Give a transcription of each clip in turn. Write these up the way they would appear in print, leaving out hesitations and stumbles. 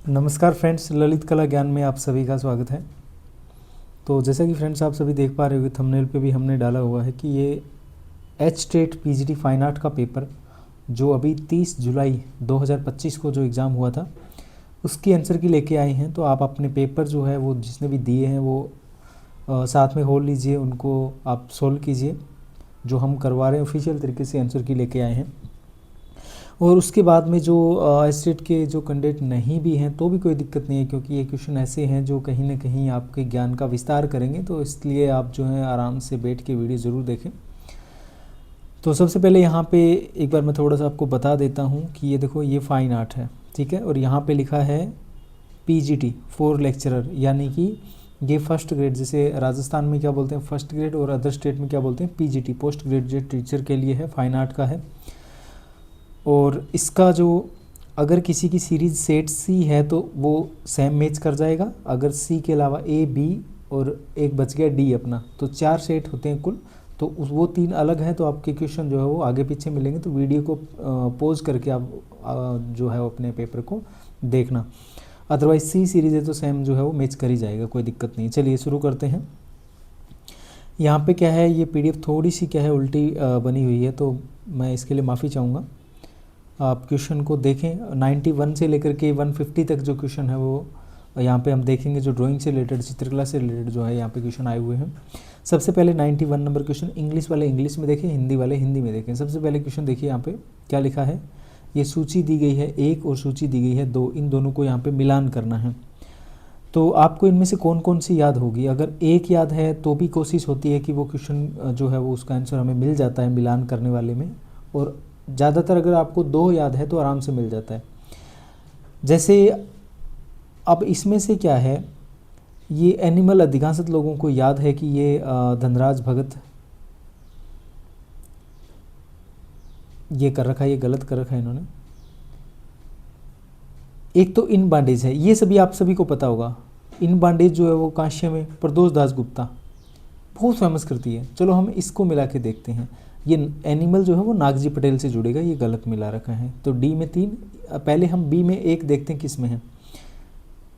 नमस्कार फ्रेंड्स, ललित कला ज्ञान में आप सभी का स्वागत है। तो जैसा कि फ्रेंड्स आप सभी देख पा रहे हो, थंबनेल पे भी हमने डाला हुआ है कि ये एच-टेट पीजीटी फाइन आर्ट का पेपर जो अभी 30 जुलाई 2025 को जो एग्ज़ाम हुआ था उसकी आंसर की लेके आए हैं। तो आप अपने पेपर जो है वो जिसने भी दिए हैं वो साथ में खोल लीजिए, उनको आप सोल्व कीजिए। जो हम करवा रहे हैं ऑफिशियल तरीके से आंसर की लेके आए हैं। और उसके बाद में जो एच-टेट के जो कैंडिडेट नहीं भी हैं तो भी कोई दिक्कत नहीं है, क्योंकि ये क्वेश्चन ऐसे हैं जो कहीं ना कहीं आपके ज्ञान का विस्तार करेंगे। तो इसलिए आप जो है आराम से बैठ के वीडियो ज़रूर देखें। तो सबसे पहले यहाँ पे एक बार मैं थोड़ा सा आपको बता देता हूँ कि ये देखो, ये फाइन आर्ट है, ठीक है। और यहाँ पे लिखा है पीजीटी फॉर लेक्चरर, यानी कि ये फर्स्ट ग्रेड, जैसे राजस्थान में क्या बोलते हैं फर्स्ट ग्रेड और अदर स्टेट में क्या बोलते हैं पीजीटी, पोस्ट ग्रेजुएट टीचर के लिए है, फाइन आर्ट का है। और इसका जो अगर किसी की सीरीज़ सेट सी है तो वो सेम मैच कर जाएगा। अगर सी के अलावा ए, बी और एक बच गया डी अपना, तो 4 सेट होते हैं कुल। तो वो 3 अलग हैं, तो आपके क्वेश्चन जो है वो आगे पीछे मिलेंगे। तो वीडियो को पॉज करके आप जो है वो अपने पेपर को देखना। अदरवाइज सी सीरीज़ है तो सेम जो है वो मैच कर ही जाएगा, कोई दिक्कत नहीं। चलिए शुरू करते हैं। यहाँ पे क्या है, ये पीडीएफ थोड़ी सी क्या है उल्टी बनी हुई है, तो मैं इसके लिए माफ़ी चाहूँगा। आप क्वेश्चन को देखें, 91 से लेकर के 150 तक जो क्वेश्चन है वो यहाँ पे हम देखेंगे। जो ड्राइंग से रिलेटेड, चित्रकला से रिलेटेड जो है यहाँ पे क्वेश्चन आए हुए हैं। सबसे पहले 91 नंबर क्वेश्चन, इंग्लिश वाले इंग्लिश में देखें, हिंदी वाले हिंदी में देखें। सबसे पहले क्वेश्चन देखिए, यहाँ पे क्या लिखा है। ये सूची दी गई है 1 और सूची दी गई है 2, इन दोनों को यहाँ पे मिलान करना है। तो आपको इनमें से कौन कौन सी याद होगी। अगर एक याद है तो भी कोशिश होती है कि वो क्वेश्चन जो है वो उसका आंसर हमें मिल जाता है मिलान करने वाले में। और ज़्यादातर अगर आपको 2 याद है तो आराम से मिल जाता है। जैसे अब इसमें से क्या है, ये एनिमल अधिकांशत लोगों को याद है कि ये धनराज भगत ये कर रखा है, ये गलत कर रखा है इन्होंने। एक तो इन बांडेज है, ये सभी आप सभी को पता होगा। इन बांडेज जो है वो कांस्य में प्रदोष दास गुप्ता बहुत फेमस करती है। चलो हम इसको मिला के देखते हैं। ये एनिमल जो है वो नागजी पटेल से जुड़ेगा, ये गलत मिला रखा है। तो डी में 3, पहले हम बी में 1 देखते हैं किस में है।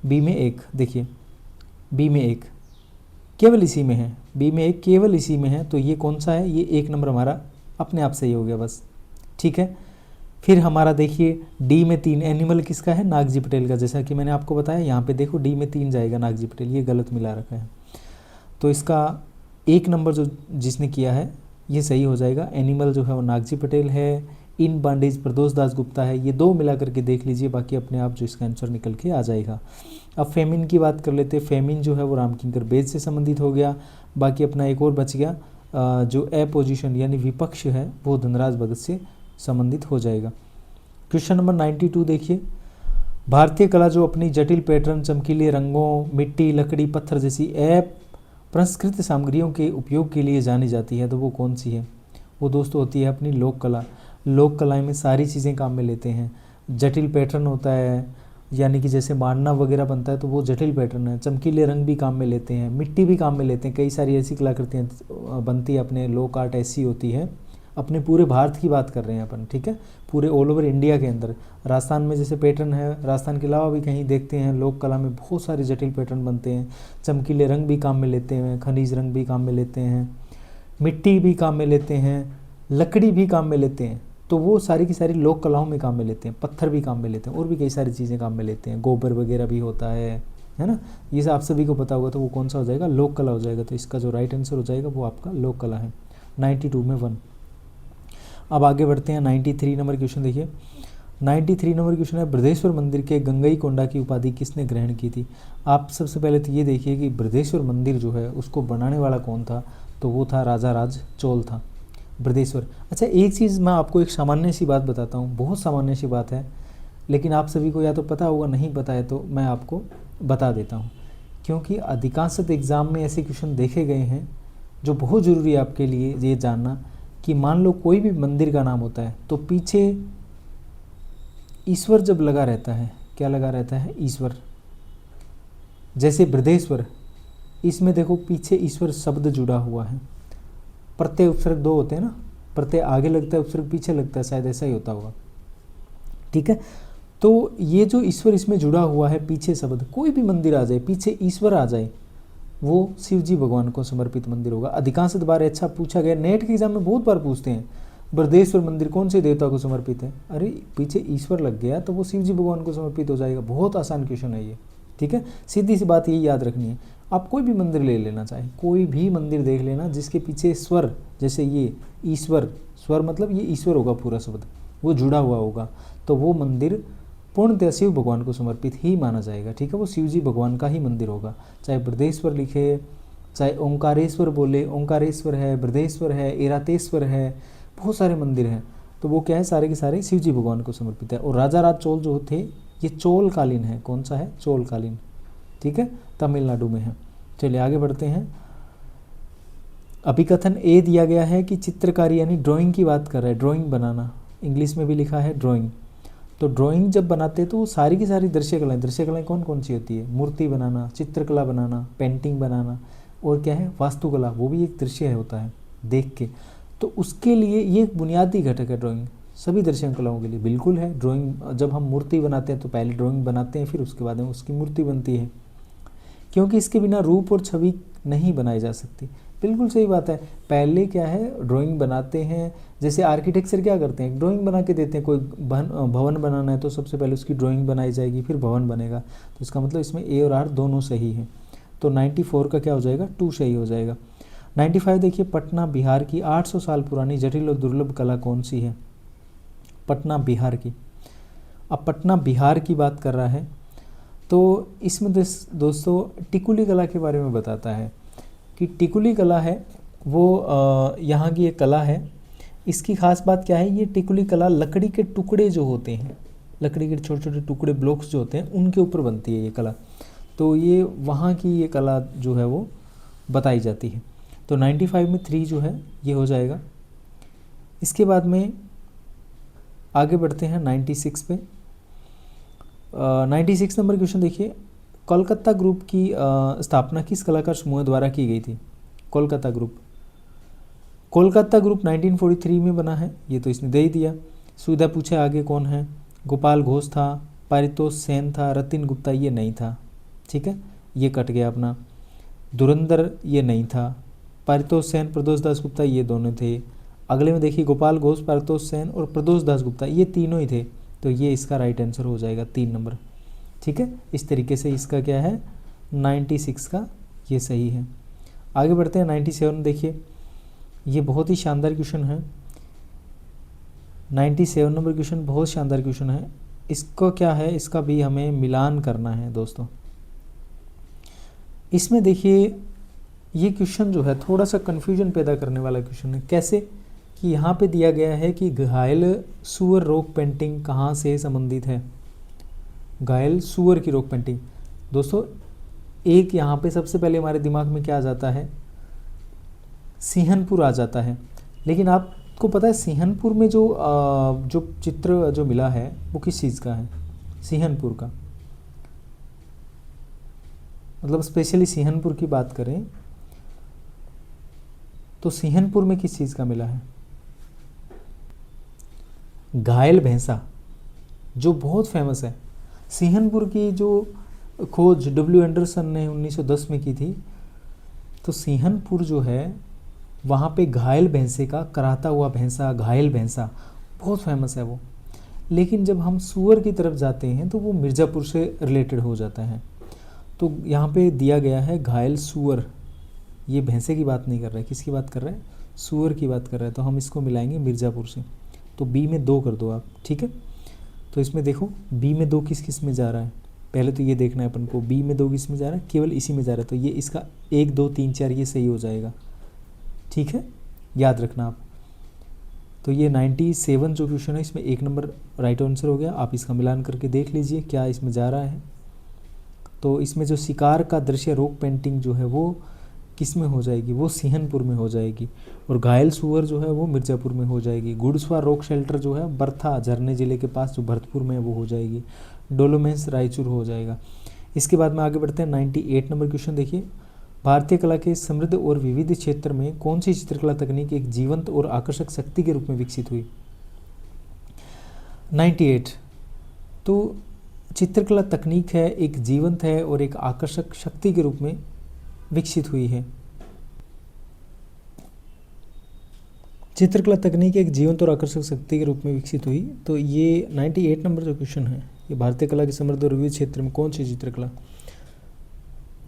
बी में 1 देखिए, बी में 1 केवल इसी में है, बी में 1 केवल इसी में है। तो ये कौन सा है, ये 1 नंबर हमारा अपने आप सही हो गया बस, ठीक है। फिर हमारा देखिए डी में 3 एनिमल किसका है, नागजी पटेल का। जैसा कि मैंने आपको बताया, यहाँ पे देखो डी में 3 जाएगा नागजी पटेल, ये गलत मिला रखा है। तो इसका 1 नंबर जो जिसने किया है ये सही हो जाएगा। एनिमल जो है वो नागजी पटेल है, इन बांडेज प्रदोष दास गुप्ता है। ये 2 मिला करके देख लीजिए, बाकी अपने आप जो इसका आंसर निकल के आ जाएगा। अब फेमिन की बात कर लेते हैं। फेमिन जो है वो रामकिंकर बेद से संबंधित हो गया। बाकी अपना एक और बच गया, जो अपोजिशन यानी विपक्ष है वो धनराज भगत से संबंधित हो जाएगा। क्वेश्चन नंबर 92 देखिए। भारतीय कला जो अपनी जटिल पैटर्न, चमकीले रंगों, मिट्टी, लकड़ी, पत्थर जैसी प्रसंस्कृत सामग्रियों के उपयोग के लिए जानी जाती है, तो वो कौन सी है। वो दोस्तों होती है अपनी लोक कला। लोक कला में सारी चीज़ें काम में लेते हैं। जटिल पैटर्न होता है, यानी कि जैसे मांडना वगैरह बनता है तो वो जटिल पैटर्न है। चमकीले रंग भी काम में लेते हैं, मिट्टी भी काम में लेते हैं। कई सारी ऐसी कलाकृतियाँ बनती है, अपने लोक आर्ट ऐसी होती है। अपने पूरे भारत की बात कर रहे हैं अपन, ठीक है, पूरे ऑल ओवर इंडिया के अंदर। राजस्थान में जैसे पैटर्न है, राजस्थान के अलावा भी कहीं देखते हैं लोक कला में बहुत सारे जटिल पैटर्न बनते हैं। चमकीले रंग भी काम में लेते हैं, खनिज रंग भी काम में लेते हैं, मिट्टी भी काम में लेते हैं, लकड़ी भी काम में लेते हैं। तो वो सारी की सारी लोक कलाओं में काम में लेते हैं। पत्थर भी काम में लेते हैं, और भी कई सारी चीज़ें काम में लेते हैं। गोबर वगैरह भी होता है ना। ये सब आप सभी को पता होगा। तो वो कौन सा हो जाएगा, लोक कला हो जाएगा। तो इसका जो राइट आंसर हो जाएगा वो आपका लोक कला है, 92 में 1। अब आगे बढ़ते हैं। 93 नंबर क्वेश्चन देखिए। 93 नंबर क्वेश्चन है, बृहदेश्वर मंदिर के गंगई कोंडा की उपाधि किसने ग्रहण की थी। आप सबसे पहले तो ये देखिए कि बृहदेश्वर मंदिर जो है उसको बनाने वाला कौन था। तो वो था राजा राज चोल था, बृहदेश्वर। अच्छा, एक चीज़ मैं आपको एक सामान्य सी बात बताता हूँ, बहुत सामान्य सी बात है, लेकिन आप सभी को या तो पता होगा, नहीं पता है तो मैं आपको बता देता हूँ। क्योंकि अधिकांशत एग्ज़ाम में ऐसे क्वेश्चन देखे गए हैं जो बहुत ज़रूरी है आपके लिए ये जानना कि मान लो कोई भी मंदिर का नाम होता है तो पीछे ईश्वर जब लगा रहता है, क्या लगा रहता है, ईश्वर। जैसे बृहदेश्वर, इसमें देखो पीछे ईश्वर शब्द जुड़ा हुआ है। प्रत्यय उपसर्ग 2 होते हैं ना, प्रत्यय आगे लगता है, उपसर्ग पीछे लगता है, शायद ऐसा ही होता होगा, ठीक है। तो ये जो ईश्वर इसमें जुड़ा हुआ है, पीछे शब्द कोई भी मंदिर आ जाए, पीछे ईश्वर आ जाए, वो शिव जी भगवान को समर्पित मंदिर होगा। अधिकांश बार अच्छा पूछा गया, नेट के एग्जाम में बहुत बार पूछते हैं, बृहदेश्वर मंदिर कौन से देवता को समर्पित है? अरे पीछे ईश्वर लग गया तो वो शिव जी भगवान को समर्पित हो जाएगा। बहुत आसान क्वेश्चन है ये, ठीक है। सीधी सी बात यही याद रखनी है। आप कोई भी मंदिर ले लेना, चाहे कोई भी मंदिर देख लेना जिसके पीछे स्वर, जैसे ये ईश्वर, स्वर मतलब ये ईश्वर होगा पूरा शब्द, वो जुड़ा हुआ होगा, तो वो मंदिर पूर्णतः शिव भगवान को समर्पित ही माना जाएगा, ठीक है। वो शिव जी भगवान का ही मंदिर होगा। चाहे बृहदेश्वर लिखे, चाहे ओंकारेश्वर बोले, ओंकारेश्वर है, बृहदेश्वर है, ऐरातेश्वर है, बहुत सारे मंदिर हैं, तो वो क्या है, सारे के सारे शिव जी भगवान को समर्पित है। और राजा राज चोल जो थे, ये चोल कालीन है। कौन सा है? चोल कालीन, ठीक है, तमिलनाडु में है। चलिए आगे बढ़ते हैं। अभिकथन ए दिया गया है कि चित्रकारी यानी ड्राइंग की बात कर रहा है, ड्राइंग बनाना, इंग्लिश में भी लिखा है ड्राइंग। तो ड्राइंग जब बनाते हैं तो वो सारी की सारी दृश्य कलाएं, दृश्य कलाएं कौन कौन सी होती है? मूर्ति बनाना, चित्रकला बनाना, पेंटिंग बनाना, और क्या है, वास्तुकला, वो भी एक दृश्य होता है देख के। तो उसके लिए ये एक बुनियादी घटक है ड्राइंग, सभी दृश्य कलाओं के लिए बिल्कुल है। ड्राइंग जब हम मूर्ति बनाते हैं तो पहले ड्राइंग बनाते हैं, फिर उसके बाद में उसकी मूर्ति बनती है, क्योंकि इसके बिना रूप और छवि नहीं बनाई जा सकती। बिल्कुल सही बात है। पहले क्या है, ड्राइंग बनाते हैं, जैसे आर्किटेक्चर क्या करते हैं, ड्राइंग बना के देते हैं। कोई भवन बनाना है तो सबसे पहले उसकी ड्राइंग बनाई जाएगी, फिर भवन बनेगा। तो इसका मतलब इसमें ए और आर दोनों सही है। तो 94 का क्या हो जाएगा? 2 सही हो जाएगा। 95 देखिए, पटना बिहार की 800 साल पुरानी जटिल और दुर्लभ कला कौन सी है? पटना बिहार की। अब पटना बिहार की बात कर रहा है तो इसमें दोस्तों टिकुली कला के बारे में बताता है कि टिकुली कला है वो यहाँ की एक कला है। इसकी खास बात क्या है, ये टिकुली कला लकड़ी के टुकड़े जो होते हैं, लकड़ी के छोटे छोटे टुकड़े, ब्लॉक्स जो होते हैं, उनके ऊपर बनती है ये कला। तो ये वहाँ की ये कला जो है वो बताई जाती है। तो 95 में 3 जो है ये हो जाएगा। इसके बाद में आगे बढ़ते हैं 96 पे। 96 नंबर क्वेश्चन देखिए, कोलकाता ग्रुप की स्थापना किस कलाकार समूह द्वारा की गई थी? कोलकाता ग्रुप 1943 में बना है, ये तो इसने दे ही दिया। सुविधा पूछे आगे कौन है? गोपाल घोष था, पारितोष सेन था, रतिन गुप्ता ये नहीं था, ठीक है, ये कट गया अपना। धुरंधर ये नहीं था, पारितोष सेन, प्रदोष दास गुप्ता ये दोनों थे। अगले में देखिए गोपाल घोष, पारितोष सेन और प्रदोष दास गुप्ता ये तीनों ही थे, तो ये इसका राइट आंसर हो जाएगा 3 नंबर, ठीक है। इस तरीके से इसका क्या है, 96 का ये सही है। आगे बढ़ते हैं 97। देखिए ये बहुत ही शानदार क्वेश्चन है, 97 नंबर क्वेश्चन बहुत शानदार क्वेश्चन है। इसको क्या है, इसका भी हमें मिलान करना है दोस्तों। इसमें देखिए ये क्वेश्चन जो है थोड़ा सा कन्फ्यूजन पैदा करने वाला क्वेश्चन है। कैसे कि यहाँ पे दिया गया है कि घायल सुअर रॉक पेंटिंग कहाँ से संबंधित है? घायल सुअर की रॉक पेंटिंग दोस्तों, एक यहाँ पे सबसे पहले हमारे दिमाग में क्या आ जाता है, सिंहनपुर आ जाता है। लेकिन आपको पता है सिंहनपुर में जो चित्र जो मिला है वो किस चीज़ का है? सिंहनपुर का, मतलब स्पेशली सिंहनपुर की बात करें तो सिंहनपुर में किस चीज़ का मिला है? घायल भैंसा, जो बहुत फेमस है। सिंहनपुर की जो खोज डब्ल्यू एंडरसन ने 1910 में की थी, तो सिंहनपुर जो है वहाँ पे घायल भैंसे का, कराता हुआ भैंसा, घायल भैंसा बहुत फेमस है वो। लेकिन जब हम सुअर की तरफ जाते हैं तो वो मिर्ज़ापुर से रिलेटेड हो जाता है। तो यहाँ पे दिया गया है घायल सुअर, ये भैंसे की बात नहीं कर रहा है, किसकी बात कर रहा है? सुअर की बात कर रहा है। तो हम इसको मिलाएंगे मिर्ज़ापुर से। तो बी में 2 कर दो आप, ठीक है। तो इसमें देखो बी में 2 किस किस में जा रहा है, पहले तो ये देखना है अपन को, बी में 2 किस में जा रहा है, केवल इसी में जा रहा है। तो ये इसका 1 2 3 4 ये सही हो जाएगा, ठीक है, याद रखना आप। तो ये 97 जो क्वेश्चन है इसमें 1 नंबर राइट आंसर हो गया। आप इसका मिलान करके देख लीजिए क्या इसमें जा रहा है। तो इसमें जो शिकार का दृश्य रॉक पेंटिंग जो है वो किस में हो जाएगी? वो सिंहनपुर में हो जाएगी। और घायल सुअर जो है वो मिर्ज़ापुर में हो जाएगी। गुड़स्वा रॉक शेल्टर जो है बर्था झरने ज़िले के पास जो भरतपुर में है वो हो जाएगी। डोलोमेंस रायचूर हो जाएगा। इसके बाद में आगे बढ़ते हैं 98 नंबर क्वेश्चन देखिए, भारतीय कला के समृद्ध और विविध क्षेत्र में कौन सी चित्रकला तकनीक एक जीवंत और आकर्षक शक्ति के रूप में विकसित हुई? 98। तो चित्रकला तकनीक है, एक जीवंत है और एक आकर्षक शक्ति के रूप में विकसित हुई है। चित्रकला तकनीक एक जीवंत और आकर्षक शक्ति के रूप में विकसित हुई। तो ये 98 नंबर जो क्वेश्चन है, ये भारतीय कला के समृद्ध और विविध क्षेत्र में कौन सी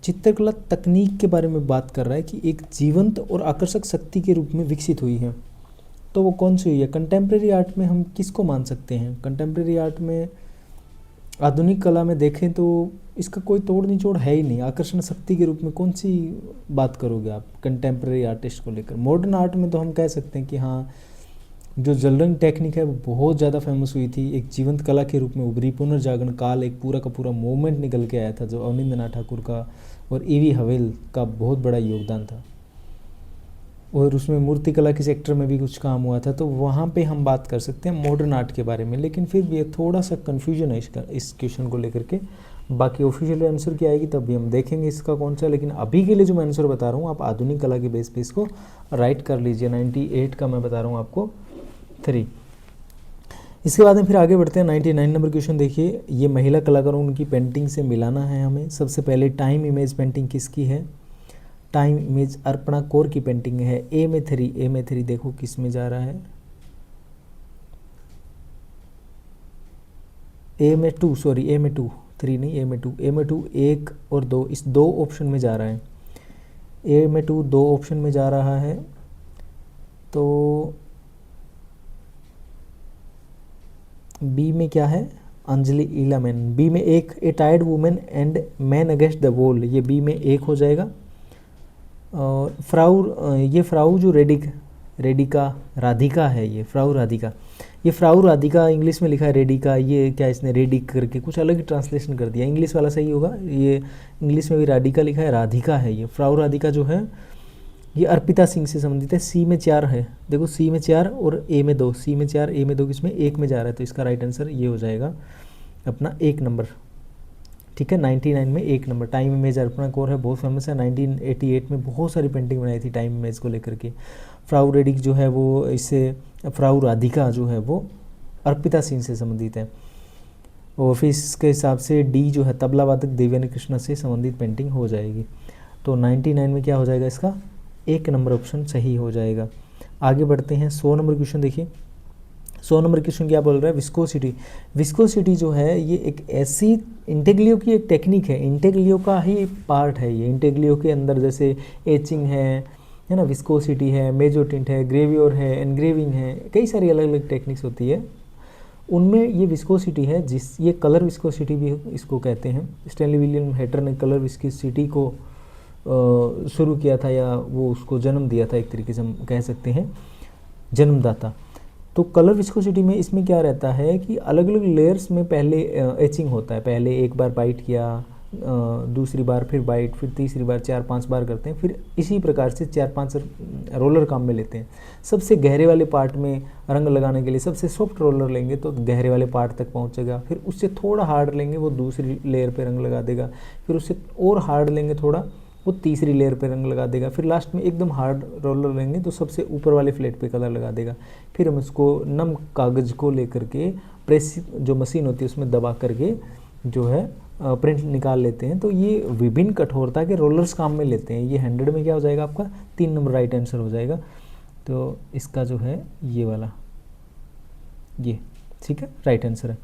चित्रकला तकनीक के बारे में बात कर रहा है कि एक जीवंत और आकर्षक शक्ति के रूप में विकसित हुई है। तो वो कौन सी हुई है? कंटेम्प्रेरी आर्ट में हम किसको मान सकते हैं? कंटेम्प्रेरी आर्ट में, आधुनिक कला में देखें तो इसका कोई तोड़ निचोड़ है ही नहीं। आकर्षण शक्ति के रूप में कौन सी बात करोगे आप कंटेम्प्रेरी आर्टिस्ट को लेकर? मॉडर्न आर्ट में तो हम कह सकते हैं कि हाँ, जो जलरंग टेक्निक है वो बहुत ज़्यादा फेमस हुई थी, एक जीवंत कला के रूप में उभरी। पुनर्जागरण काल एक पूरा का पूरा मूवमेंट निकल के आया था, जो अवनिंद्रनाथ ठाकुर का और ईवी हवेल का बहुत बड़ा योगदान था। और उसमें मूर्तिकला के सेक्टर में भी कुछ काम हुआ था, तो वहाँ पे हम बात कर सकते हैं मॉडर्न आर्ट के बारे में। लेकिन फिर भी थोड़ा सा कन्फ्यूजन है इस क्वेश्चन को लेकर के। बाकी ऑफिशियल आंसर क्या आएगी तब भी हम देखेंगे इसका कौन सा। लेकिन अभी के लिए जो मैं आंसर बता रहा हूँ, आप आधुनिक कला के बेस पे इसको राइट कर लीजिए। 98 का मैं बता रहा हूँ आपको 3। इसके बाद में फिर आगे बढ़ते हैं। 99 नंबर क्वेश्चन देखिए, ये महिला कलाकारों उनकी पेंटिंग से मिलाना है हमें। सबसे पहले टाइम इमेज पेंटिंग किसकी है? टाइम इमेज अर्पणा कौर की पेंटिंग है। ए में 3 देखो किस में जा रहा है? ए में 2, 3 नहीं, ए में 2 1 और 2, इस 2 ऑप्शन में जा रहा है। ए में 2 2 ऑप्शन में जा रहा है। तो बी में क्या है? अंजलि इलामेन। बी में एक, a tired women and man against the wall, ये बी में 1 हो जाएगा। और फ्राउ जो राधिका है, ये फ्राउ राधिका इंग्लिश में लिखा है रेडिका, ये क्या इसने रेडिक करके कुछ अलग ही ट्रांसलेशन कर दिया। इंग्लिश वाला सही होगा, ये इंग्लिश में भी राधिका लिखा है, राधिका है ये। फ्राउ राधिका जो है ये अर्पिता सिंह से संबंधित है। सी में 4 है, देखो सी में 4 और ए में 2, सी में 4 ए में 2 किसमें 1 में जा रहा है, तो इसका राइट आंसर ये हो जाएगा अपना 1 नंबर। ठीक है, 99 में 1 number. Time image Arpana Kaur है, बहुत फेमस है। 1988 में बहुत सारी पेंटिंग बनाई थी टाइम इमेज को लेकर के। फ्राउ रेडिक जो है वो इससे, फ्राउ राधिका जो है वो अर्पिता सिंह से संबंधित है। और फिर इसके हिसाब से डी जो है तबला वादक देवेंद्र कृष्णा से संबंधित पेंटिंग हो जाएगी। तो 99 में क्या हो जाएगा इसका? 1 नंबर ऑप्शन सही हो जाएगा। आगे बढ़ते हैं। 100 नंबर क्वेश्चन देखिए। 100 नंबर क्वेश्चन क्या बोल रहा है? विस्कोसिटी जो है ये एक ऐसी इंटेग्लियो की एक टेक्निक है, इंटेग्लियो का ही पार्ट है ये। इंटेग्लियो के अंदर जैसे एचिंग है ना, विस्कोसिटी है, मेजोटिंट है, ग्रेवियोर है, एनग्रेविंग है, कई सारी अलग अलग टेक्निक्स होती है। उनमें ये विस्कोसिटी है, ये कलर विस्कोसिटी भी इसको कहते हैं। स्टैनली विलियम हैटर ने कलर विस्कोसिटी को शुरू किया था, या वो उसको जन्म दिया था, एक तरीके से हम कह सकते हैं जन्मदाता। तो कलर विस्कोसिटी में इसमें क्या रहता है कि अलग अलग लेयर्स में पहले एचिंग होता है। पहले एक बार बाइट किया, दूसरी बार फिर बाइट, फिर तीसरी बार 4-5 बार करते हैं, फिर इसी प्रकार से 4-5 रोलर काम में लेते हैं। सबसे गहरे वाले पार्ट में रंग लगाने के लिए सबसे सॉफ्ट रोलर लेंगे तो गहरे वाले पार्ट तक पहुंचेगा, फिर उससे थोड़ा हार्ड लेंगे वो दूसरी लेयर पे रंग लगा देगा, फिर उससे और हार्ड लेंगे थोड़ा, वो तीसरी लेयर पे रंग लगा देगा, फिर लास्ट में एकदम हार्ड रोलर लेंगे तो सबसे ऊपर वाले फ्लेट पे कलर लगा देगा। फिर हम उसको नम कागज़ को लेकर के प्रेस जो मशीन होती है उसमें दबा करके जो है प्रिंट निकाल लेते हैं। तो ये विभिन्न कठोरता के रोलर्स काम में लेते हैं। ये 100 में क्या हो जाएगा आपका? 3 नंबर राइट आंसर हो जाएगा। तो इसका जो है ये वाला, ये ठीक है राइट आंसर है।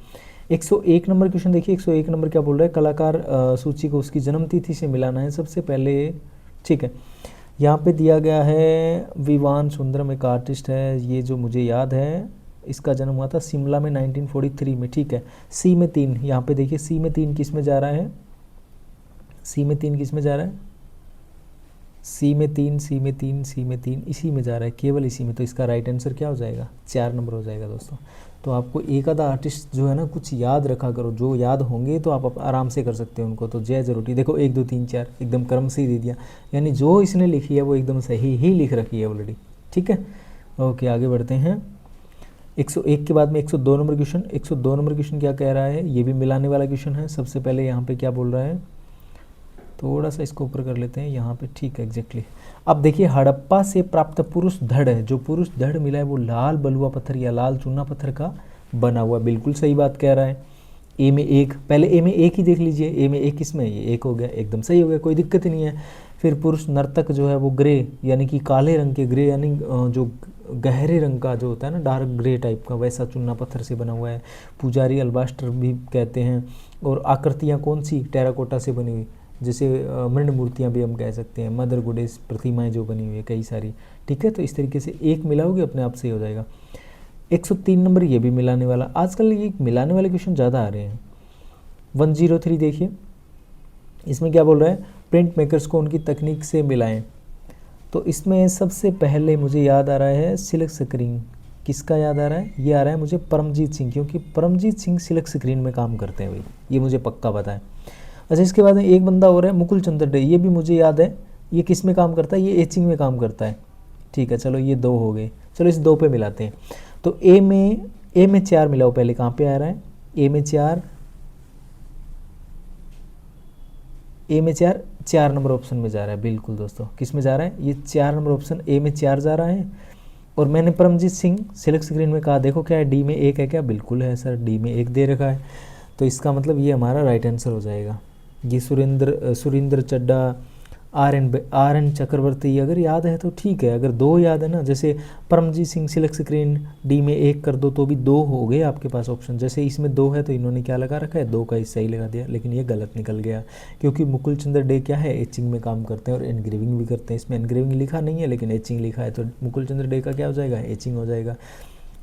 101 नंबर क्वेश्चन देखिए। 101 नंबर क्या बोल रहा है? कलाकार सूची को उसकी जन्म तिथि से मिलाना है सबसे पहले। ठीक है, यहाँ पे दिया गया है विवान सुंदरम एक आर्टिस्ट है, ये जो मुझे याद है इसका जन्म हुआ था शिमला में 1943 में। ठीक है, सी में 3, यहाँ पे देखिए सी में 3 किस में जा रहा है? सी में 3 किस में जा रहा है? सी में 3 इसी में जा रहा है, केवल इसी में। तो इसका राइट आंसर क्या हो जाएगा? 4 नंबर हो जाएगा दोस्तों। तो आपको एक आधा आर्टिस्ट जो है ना कुछ याद रखा करो, जो याद होंगे तो आप आराम से कर सकते हो उनको। तो जय जरूरी देखो 1 2 3 4 एकदम क्रम से ही दे दिया, यानी जो इसने लिखी है वो एकदम सही ही लिख रखी है ऑलरेडी। ठीक है, ओके आगे बढ़ते हैं। 101 के बाद में 102 नंबर क्वेश्चन। 102 नंबर क्वेश्चन क्या कह रहा है? ये भी मिलाने वाला क्वेश्चन है। सबसे पहले यहाँ पे क्या बोल रहा है? थोड़ा सा इसको ऊपर कर लेते हैं यहाँ पे। ठीक है, एग्जैक्टली। अब देखिए हड़प्पा से प्राप्त पुरुष धड़ है, जो पुरुष धड़ मिला है वो लाल बलुआ पत्थर या लाल चूना पत्थर का बना हुआ। बिल्कुल सही बात कह रहा है। ए में एक, पहले ए में एक ही देख लीजिए, ए में एक किसमें, ये एक हो गया, एकदम सही हो गया, कोई दिक्कत ही नहीं है। फिर पुरुष नर्तक जो है वो ग्रे यानी कि काले रंग के, ग्रे यानी जो गहरे रंग का जो होता है ना, डार्क ग्रे टाइप का, वैसा चूना पत्थर से बना हुआ है। पुजारी अल्बास्टर भी कहते हैं। और आकृतियाँ कौन सी, टेराकोटा से बनी हुई, जैसे मृण मूर्तियाँ भी हम कह सकते हैं, मदर गोडेस प्रतिमाएँ जो बनी हुई है कई सारी, ठीक है। तो इस तरीके से एक मिलाओगे अपने आप से हो जाएगा। 103 नंबर ये भी मिलाने वाला, आजकल ये मिलाने वाले क्वेश्चन ज़्यादा आ रहे हैं। 103 देखिए, इसमें क्या बोल रहा है, प्रिंट मेकर्स को उनकी तकनीक से मिलाएं। तो इसमें सबसे पहले मुझे याद आ रहा है सिल्क स्क्रीन, किसका याद आ रहा है, ये आ रहा है मुझे परमजीत सिंह, क्योंकि परमजीत सिंह सिल्क स्क्रीन में काम करते हैं भाई, ये मुझे पक्का पता है। अच्छा, इसके बाद में एक बंदा और है मुकुल चंद्र डे, ये भी मुझे याद है, ये किस में काम करता है, ये एचिंग में काम करता है, ठीक है। चलो ये दो हो गए, चलो इस दो पे मिलाते हैं। तो ए में 4 मिलाओ, पहले कहाँ पे आ रहा है, ए में 4, ए में 4, 4 नंबर ऑप्शन में जा रहा है, बिल्कुल दोस्तों, किस में जा रहा है, ये 4 नंबर ऑप्शन ए में 4 जा रहा है। और मैंने परमजीत सिंह सिल्क स्क्रीन में कहा, देखो क्या है, डी में 1 है क्या, बिल्कुल है सर, डी में 1 दे रखा है। तो इसका मतलब ये हमारा राइट आंसर हो जाएगा। ये सुरेंद्र चड्डा, आर एन चक्रवर्ती, अगर याद है तो ठीक है, अगर 2 याद है ना, जैसे Paramjeet Singh silk screen D में 1 कर दो तो भी 2 हो गए आपके पास ऑप्शन। जैसे इसमें 2 है तो इन्होंने क्या लगा रखा है, 2 का हिस्सा ही लगा दिया, लेकिन ये गलत निकल गया, क्योंकि मुकुल चंद्र डे क्या है, एचिंग में काम करते हैं और एनग्रेविंग भी करते हैं। इसमें एनग्रेविंग लिखा नहीं है लेकिन एचिंग लिखा है, तो मुकुल चंद्र डे का क्या हो जाएगा, एचिंग हो जाएगा।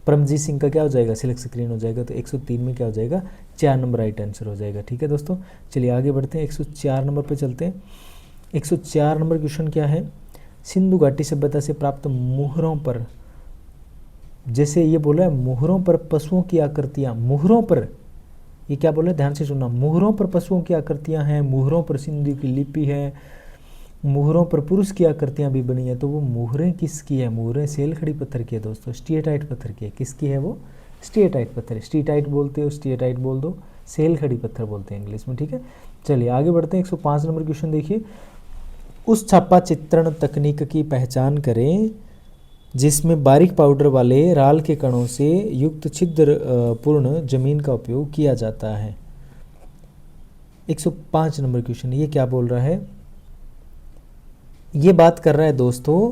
परमजीत सिंह का क्या हो जाएगा, सिल्क स्क्रीन हो जाएगा। तो 103 में क्या हो जाएगा, 4 नंबर राइट आंसर हो जाएगा, ठीक है दोस्तों। चलिए आगे बढ़ते हैं, 104 नंबर पर चलते हैं। 104 नंबर क्वेश्चन क्या है, सिंधु घाटी सभ्यता से प्राप्त मुहरों पर, जैसे ये बोला है मुहरों पर पशुओं की आकृतियां, मुहरों पर, ये क्या बोला है, ध्यान से सुनना, मुहरों पर पशुओं की आकृतियां हैं, मुहरों पर सिंधु की लिपि है, मुहरों पर पुरुष की आकृतियां भी बनी है। तो वो मुहरें किसकी है, मुहरें सेलखड़ी पत्थर की है दोस्तों, स्टीएटाइट पत्थर की है। किसकी है वो, स्टीएटाइट पत्थर, स्टीटाइट बोलते हो, स्टीएटाइट बोल दो, सेलखड़ी पत्थर बोलते हैं इंग्लिश में, ठीक है। चलिए आगे बढ़ते हैं, 105 नंबर क्वेश्चन देखिए, उस छापा चित्रण तकनीक की पहचान करें जिसमें बारीक पाउडर वाले राल के कणों से युक्त छिद्र पूर्ण जमीन का उपयोग किया जाता है। 105 नंबर क्वेश्चन, ये क्या बोल रहा है, ये बात कर रहा है दोस्तों,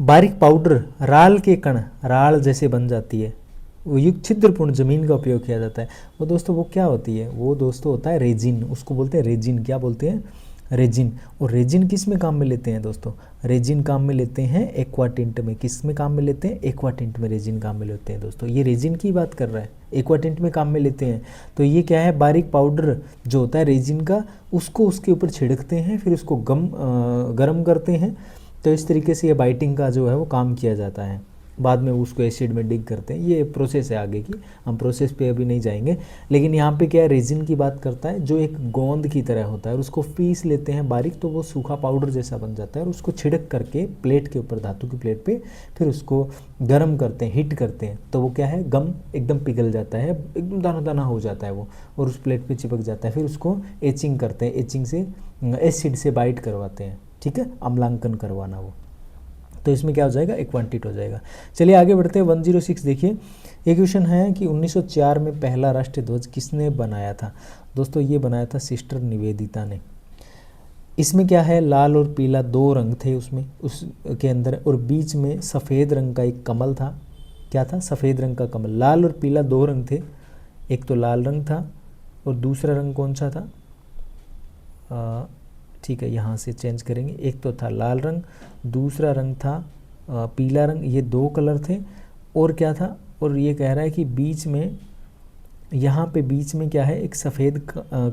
बारीक पाउडर राल के कण, राल जैसे बन जाती है, वो युक्त छिद्रपूर्ण जमीन का उपयोग किया जाता है। वो दोस्तों वो क्या होती है, वो दोस्तों होता है रेजिन, उसको बोलते हैं रेजिन, क्या बोलते हैं, रेजिन। और रेजिन किस में काम में लेते हैं दोस्तों, रेजिन काम में लेते हैं एक्वाटिंट में, किस में काम में लेते हैं, एक्वाटिंट में रेजिन काम में लेते हैं दोस्तों। ये रेजिन की बात कर रहा है, एक्वाटिंट में काम में लेते हैं। तो ये क्या है, बारीक पाउडर जो होता है रेजिन का, उसको उसके ऊपर छिड़कते हैं, फिर उसको गर्म करते हैं। तो इस तरीके से ये बाइटिंग का जो है वो काम किया जाता है, बाद में उसको एसिड में डिग करते हैं। ये प्रोसेस है आगे की, हम प्रोसेस पे अभी नहीं जाएंगे। लेकिन यहाँ पे क्या है, रेजिन की बात करता है, जो एक गोंद की तरह होता है, और उसको पीस लेते हैं बारीक, तो वो सूखा पाउडर जैसा बन जाता है, और उसको छिड़क करके प्लेट के ऊपर, धातु की प्लेट पे, फिर उसको गर्म करते हैं, हीट करते हैं। तो वो क्या है, गम एकदम पिघल जाता है, एकदम दाना दाना हो जाता है वो, और उस प्लेट पर चिपक जाता है। फिर उसको एचिंग करते हैं, एचिंग से एसिड से बाइट करवाते हैं, ठीक है, अम्लांकन करवाना वो। तो इसमें क्या हो जाएगा, एक्वांटिट हो जाएगा। चलिए आगे बढ़ते हैं, 106 देखिए, एक क्वेश्चन है कि 1904 में पहला राष्ट्रीय ध्वज किसने बनाया था। दोस्तों ये बनाया था सिस्टर निवेदिता ने। इसमें क्या है, लाल और पीला 2 रंग थे उसमें, उसके अंदर, और बीच में सफ़ेद रंग का एक कमल था। क्या था, सफ़ेद रंग का कमल, लाल और पीला 2 रंग थे, एक तो लाल रंग था और दूसरा रंग कौन सा था, ठीक है, यहाँ से चेंज करेंगे, एक तो था लाल रंग, दूसरा रंग था पीला रंग, ये 2 कलर थे। और क्या था, और ये कह रहा है कि बीच में, यहाँ पे बीच में क्या है, एक सफ़ेद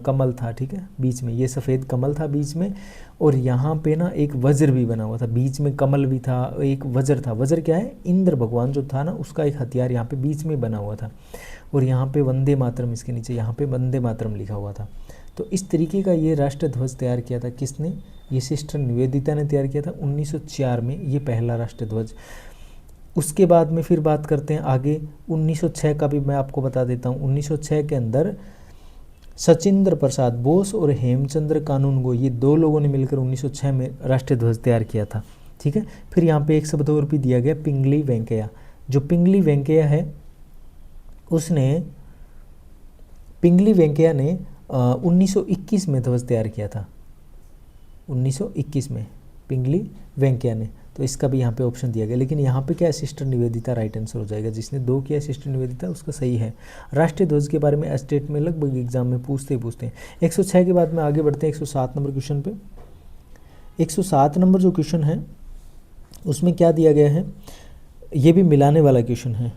कमल था, ठीक है, बीच में ये सफ़ेद कमल था बीच में, और यहाँ पे ना एक वज्र भी बना हुआ था, बीच में कमल भी था, एक वज्र था। वज्र क्या है, इंद्र भगवान जो था ना, उसका एक हथियार यहाँ पे बीच में बना हुआ था, और यहाँ पे वंदे मातरम, इसके नीचे यहाँ पे वंदे मातरम लिखा हुआ था। तो इस तरीके का ये राष्ट्र ध्वज तैयार किया था किसने, ये सिस्टर निवेदिता ने तैयार किया था 1904 में, ये पहला राष्ट्र ध्वज। उसके बाद में फिर बात करते हैं आगे, 1906 का भी मैं आपको बता देता हूँ। 1906 के अंदर सचिंद्र प्रसाद बोस और हेमचंद्र कानूनगो, ये 2 लोगों ने मिलकर 1906 में राष्ट्रीय ध्वज तैयार किया था, ठीक है। फिर यहाँ पे एक शब्द और भी दिया गया, पिंगली वेंकैया। जो पिंगली वेंकैया है, उसने पिंगली वेंकैया ने 1921 में ध्वज तैयार किया था, 1921 में पिंगली वेंकैया ने। तो इसका भी यहाँ पे ऑप्शन दिया गया, लेकिन यहाँ पे क्या है, सिस्टर निवेदिता राइट आंसर हो जाएगा। जिसने 2 किया सिस्टर निवेदिता, उसका सही है। राष्ट्रीय ध्वज के बारे में स्टेट में लगभग एग्जाम में पूछते हैं। 106 के बाद में आगे बढ़ते हैं 107 नंबर क्वेश्चन पे। 107 नंबर जो क्वेश्चन है उसमें क्या दिया गया है, ये भी मिलाने वाला क्वेश्चन है।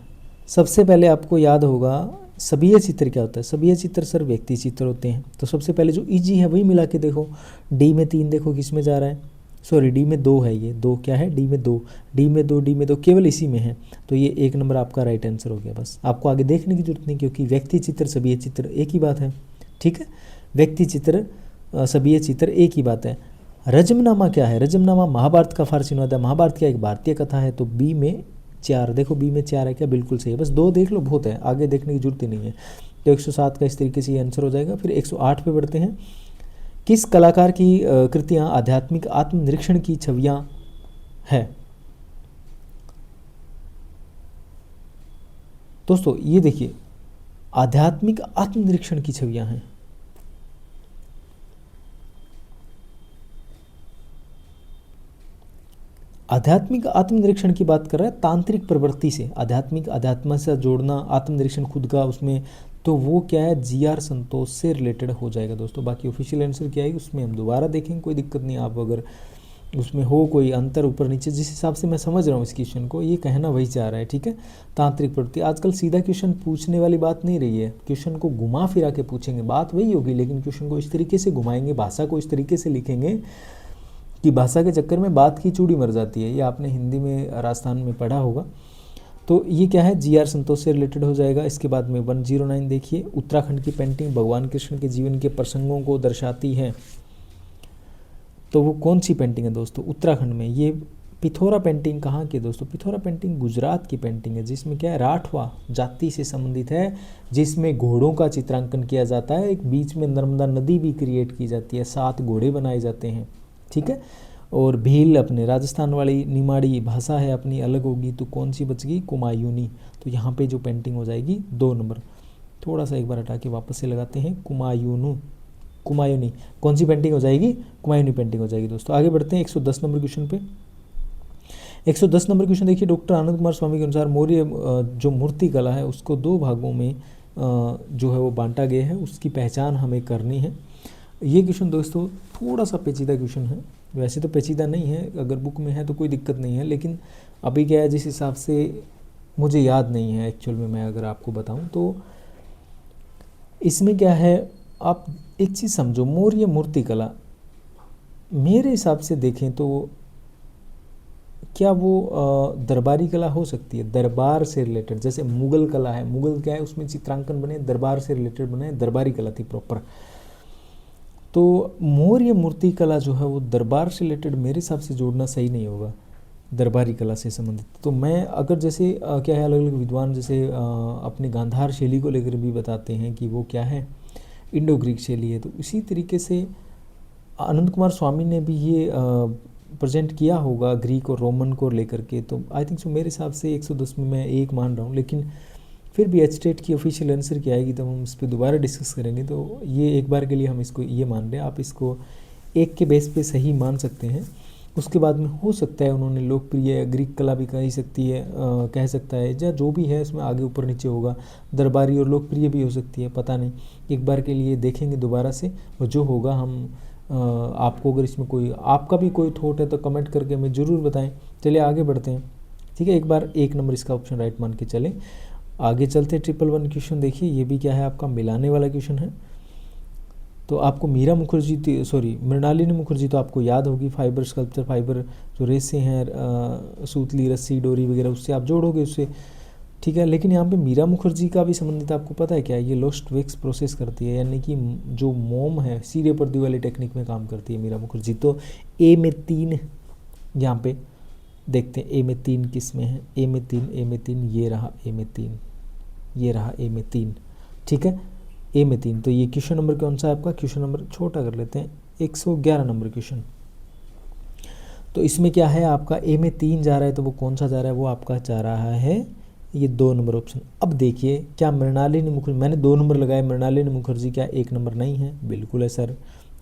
सबसे पहले आपको याद होगा सभीय चित्र क्या होता है। सभीय चित्र सर व्यक्ति चित्र होते हैं। तो सबसे पहले जो इजी है वही मिला के देखो। डी में 3 देखो किस में जा रहा है, सॉरी डी में 2 है, ये 2 क्या है, डी में 2, डी में 2, डी में 2 केवल इसी में है। तो ये 1 नंबर आपका राइट आंसर हो गया। बस आपको आगे देखने की जरूरत नहीं, क्योंकि व्यक्ति चित्र सभीय चित्र एक ही बात है। ठीक है, व्यक्ति चित्र सभीय चित्र एक ही बात है। रजमनामा क्या है, रजमनामा महाभारत का फारसी अनुवाद है। महाभारत क्या एक भारतीय कथा है। तो बी में 4 देखो, बी में 4 है क्या, बिल्कुल सही है। बस 2 देख लो बहुत है, आगे देखने की जरूरत ही नहीं है। तो 107 का इस तरीके से ये आंसर हो जाएगा। फिर 108 पे बढ़ते हैं। किस कलाकार की कृतियां आध्यात्मिक आत्मनिरीक्षण की छवियां है। दोस्तों ये देखिए, आध्यात्मिक आत्मनिरीक्षण की छवियां हैं। आध्यात्मिक आत्मनिरीक्षण की बात कर रहा है तांत्रिक प्रवृत्ति से, आध्यात्मिक अध्यात्म से जोड़ना, आत्मनिरीक्षण खुद का उसमें, तो वो क्या है, GR संतोष से रिलेटेड हो जाएगा दोस्तों। बाकी ऑफिशियल आंसर क्या है उसमें हम दोबारा देखेंगे, कोई दिक्कत नहीं। आप अगर उसमें हो कोई अंतर ऊपर नीचे, जिस हिसाब से मैं समझ रहा हूँ इस क्वेश्चन को, ये कहना वही चाह रहा है। ठीक है, तांत्रिक प्रवृत्ति। आजकल सीधा क्वेश्चन पूछने वाली बात नहीं रही है, क्वेश्चन को घुमा फिरा के पूछेंगे, बात वही होगी, लेकिन क्वेश्चन को इस तरीके से घुमाएंगे, भाषा को इस तरीके से लिखेंगे कि भाषा के चक्कर में बात की चूड़ी मर जाती है। ये आपने हिंदी में राजस्थान में पढ़ा होगा। तो ये क्या है, GR संतोष से रिलेटेड हो जाएगा। इसके बाद में 109 देखिए, उत्तराखंड की पेंटिंग भगवान कृष्ण के जीवन के प्रसंगों को दर्शाती है। तो वो कौन सी पेंटिंग है दोस्तों, उत्तराखंड में। ये पिथौरा पेंटिंग कहाँ की है दोस्तों, पिथौरा पेंटिंग गुजरात की पेंटिंग है, जिसमें क्या है, राठवा जाति से संबंधित है, जिसमें घोड़ों का चित्रांकन किया जाता है। एक बीच में नर्मदा नदी भी क्रिएट की जाती है, 7 घोड़े बनाए जाते हैं। ठीक है, और भील अपने राजस्थान वाली निमाड़ी भाषा है अपनी अलग होगी, तो कौन सी बच गई, कुमायूनी। तो यहाँ पे जो पेंटिंग हो जाएगी 2 नंबर। थोड़ा सा एक बार हटा के वापस से लगाते हैं, कुमायूनी कौन सी पेंटिंग हो जाएगी, कुमायूनी पेंटिंग हो जाएगी दोस्तों। आगे बढ़ते हैं 110 नंबर क्वेश्चन पे। 110 नंबर क्वेश्चन देखिए, डॉक्टर आनंद कुमार स्वामी के अनुसार मौर्य जो मूर्ति कला है उसको 2 भागों में जो है वो बांटा गया है, उसकी पहचान हमें करनी है। ये क्वेश्चन दोस्तों थोड़ा सा पेचीदा क्वेश्चन है, वैसे तो पेचीदा नहीं है, अगर बुक में है तो कोई दिक्कत नहीं है, लेकिन अभी क्या है, जिस हिसाब से मुझे याद नहीं है एक्चुअल में, मैं अगर आपको बताऊं तो इसमें क्या है, आप एक चीज़ समझो, मौर्य मूर्ति कला मेरे हिसाब से देखें तो क्या वो दरबारी कला हो सकती है, दरबार से रिलेटेड। जैसे मुगल कला है, मुगल क्या है उसमें चित्रांकन बने, दरबार से रिलेटेड बने, दरबारी कला थी प्रॉपर। तो मौर्य मूर्ति कला जो है वो दरबार से रिलेटेड मेरे हिसाब से जोड़ना सही नहीं होगा, दरबारी कला से संबंधित। तो मैं अगर जैसे क्या है, अलग अलग विद्वान जैसे अपने गांधार शैली को लेकर भी बताते हैं कि वो क्या है, इंडो ग्रीक शैली है। तो इसी तरीके से आनंद कुमार स्वामी ने भी ये प्रेजेंट किया होगा ग्रीक और रोमन को लेकर के। तो आई थिंक सो मेरे हिसाब से 110 में मैं 1 मान रहा हूँ, लेकिन फिर भी एचटेट की ऑफिशियल आंसर क्या आएगी तो हम इस पर दोबारा डिस्कस करेंगे। तो ये एक बार के लिए हम इसको ये मान रहे हैं, आप इसको 1 के बेस पे सही मान सकते हैं। उसके बाद में हो सकता है उन्होंने लोकप्रिय ग्रीक कला भी कह सकती है, कह सकता है, या जो भी है उसमें आगे ऊपर नीचे होगा, दरबारी और लोकप्रिय भी हो सकती है, पता नहीं। एक बार के लिए देखेंगे दोबारा से, और जो होगा हम आपको, अगर इसमें कोई आपका भी कोई थॉट है तो कमेंट करके हमें ज़रूर बताएं। चलिए आगे बढ़ते हैं। ठीक है, एक बार 1 नंबर इसका ऑप्शन राइट मान के चलें। आगे चलते 111 क्वेश्चन देखिए, ये भी क्या है आपका मिलाने वाला क्वेश्चन है। तो आपको मीरा मुखर्जी, सॉरी मृणालिनी मुखर्जी तो आपको याद होगी, फाइबर स्कल्पचर, फाइबर जो रेसे हैं, सूतली रस्सी डोरी वगैरह, उससे आप जोड़ोगे उससे। ठीक है, लेकिन यहाँ पे मीरा मुखर्जी का भी संबंधित आपको पता है क्या है, ये लोस्ट वैक्स प्रोसेस करती है, यानी कि जो मोम है सीधे पर्दी वाली टेक्निक में काम करती है मीरा मुखर्जी। तो ए में 3 यहाँ पे देखते हैं, ए में 3 किस में है, ए में 3, ये रहा ए में 3, ये रहा ए में 3। ठीक है, ए में 3। तो ये क्वेश्चन नंबर कौन सा है आपका, क्वेश्चन नंबर छोटा कर लेते हैं, 111 नंबर क्वेश्चन। तो इसमें क्या है आपका, ए में 3 जा रहा है, तो वो कौन सा जा रहा है, वो आपका जा रहा है ये 2 नंबर ऑप्शन। अब देखिए क्या मृणालिनी मुखर्जी, मैंने 2 नंबर लगाए, मृणालिनी मुखर्जी क्या 1 नंबर नहीं है? बिल्कुल है सर।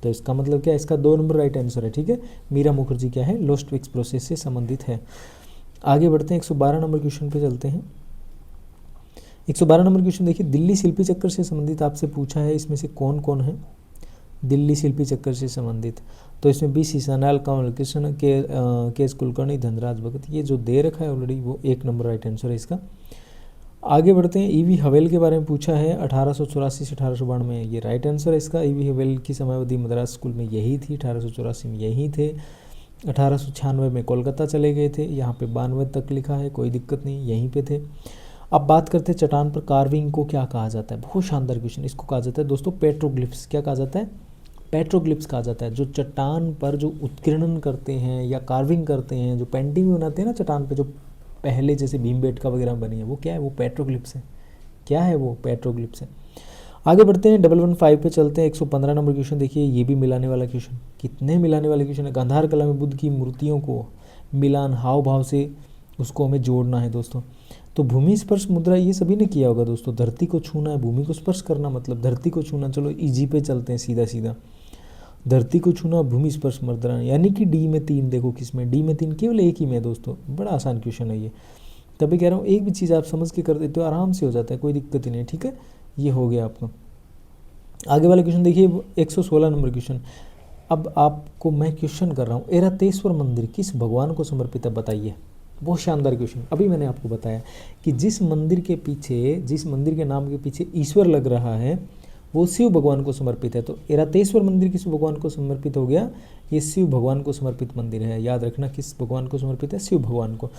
तो इसका मतलब क्या है? इसका 2 नंबर राइट आंसर है। ठीक है, मीरा मुखर्जी क्या है? लोस्ट विक्स प्रोसेस से संबंधित है। आगे बढ़ते हैं, 112 नंबर क्वेश्चन पे चलते हैं। 112 नंबर क्वेश्चन देखिए, दिल्ली शिल्पी चक्कर से संबंधित आपसे पूछा है, इसमें से कौन कौन है दिल्ली शिल्पी चक्कर से संबंधित? तो इसमें बी सी सनाल, कमल कृष्ण, के एस कुलकर्णी, धनराज भगत, ये जो दे रखा है ऑलरेडी वो 1 नंबर राइट आंसर है इसका। आगे बढ़ते हैं, ईवी हवेल के बारे में पूछा है, 1884 से 1892 में, ये राइट आंसर है इसका। ईवी हवेल की समयावधि मद्रास स्कूल में यही थी, 1884 में यही थे, 1896 में कोलकाता चले गए थे, यहाँ पे 92 तक लिखा है, कोई दिक्कत नहीं, यहीं पे थे। अब बात करते हैं चट्टान पर कार्विंग को क्या कहा जाता है? बहुत शानदार क्वेश्चन। इसको कहा जाता है दोस्तों पेट्रोग्लिफ्स। क्या कहा जाता है? पेट्रोग्लिफ्स कहा जाता है। जो चट्टान पर जो उत्कीर्णन करते हैं या कार्विंग करते हैं, जो पेंटिंग बनाते हैं ना चट्टान पे, जो पहले जैसे भीमबेटका वगैरह बनी है, वो क्या है? वो पेट्रोग्लिफ्स है। क्या है वो? पेट्रोग्लिफ्स है। आगे बढ़ते हैं, 115 पे चलते हैं। 115 नंबर क्वेश्चन देखिए, ये भी मिलाने वाला क्वेश्चन। कितने मिलाने वाले क्वेश्चन है? गांधार कला में बुद्ध की मूर्तियों को मिलान, हाव भाव से उसको हमें जोड़ना है दोस्तों। तो भूमि स्पर्श मुद्रा ये सभी ने किया होगा दोस्तों। धरती को छूना है, भूमि को स्पर्श करना, मतलब धरती को छूना। चलो इजी पे चलते हैं सीधा सीधा। धरती को छूना, भूमि स्पर्श मुद्रा, यानी कि डी में 3। देखो किसमें? डी में 3 केवल एक ही में दोस्तों। बड़ा आसान क्वेश्चन है ये, तभी कह रहा हूँ एक भी चीज़ आप समझ के कर देते हो आराम से हो जाता है, कोई दिक्कत ही नहीं। ठीक है, ये हो गया आपका। आगे वाला क्वेश्चन देखिए, 116 नंबर क्वेश्चन। अब आपको मैं क्वेश्चन कर रहा हूँ, ऐरावतेश्वर मंदिर किस भगवान को समर्पित है? बताइए। बहुत शानदार क्वेश्चन। अभी मैंने आपको बताया कि जिस मंदिर के पीछे, जिस मंदिर के नाम के पीछे ईश्वर लग रहा है वो शिव भगवान को समर्पित है। तो ऐरावतेश्वर मंदिर किस भगवान को समर्पित हो गया? ये शिव भगवान को समर्पित मंदिर है। याद रखना, किस भगवान को समर्पित है? शिव भगवान को।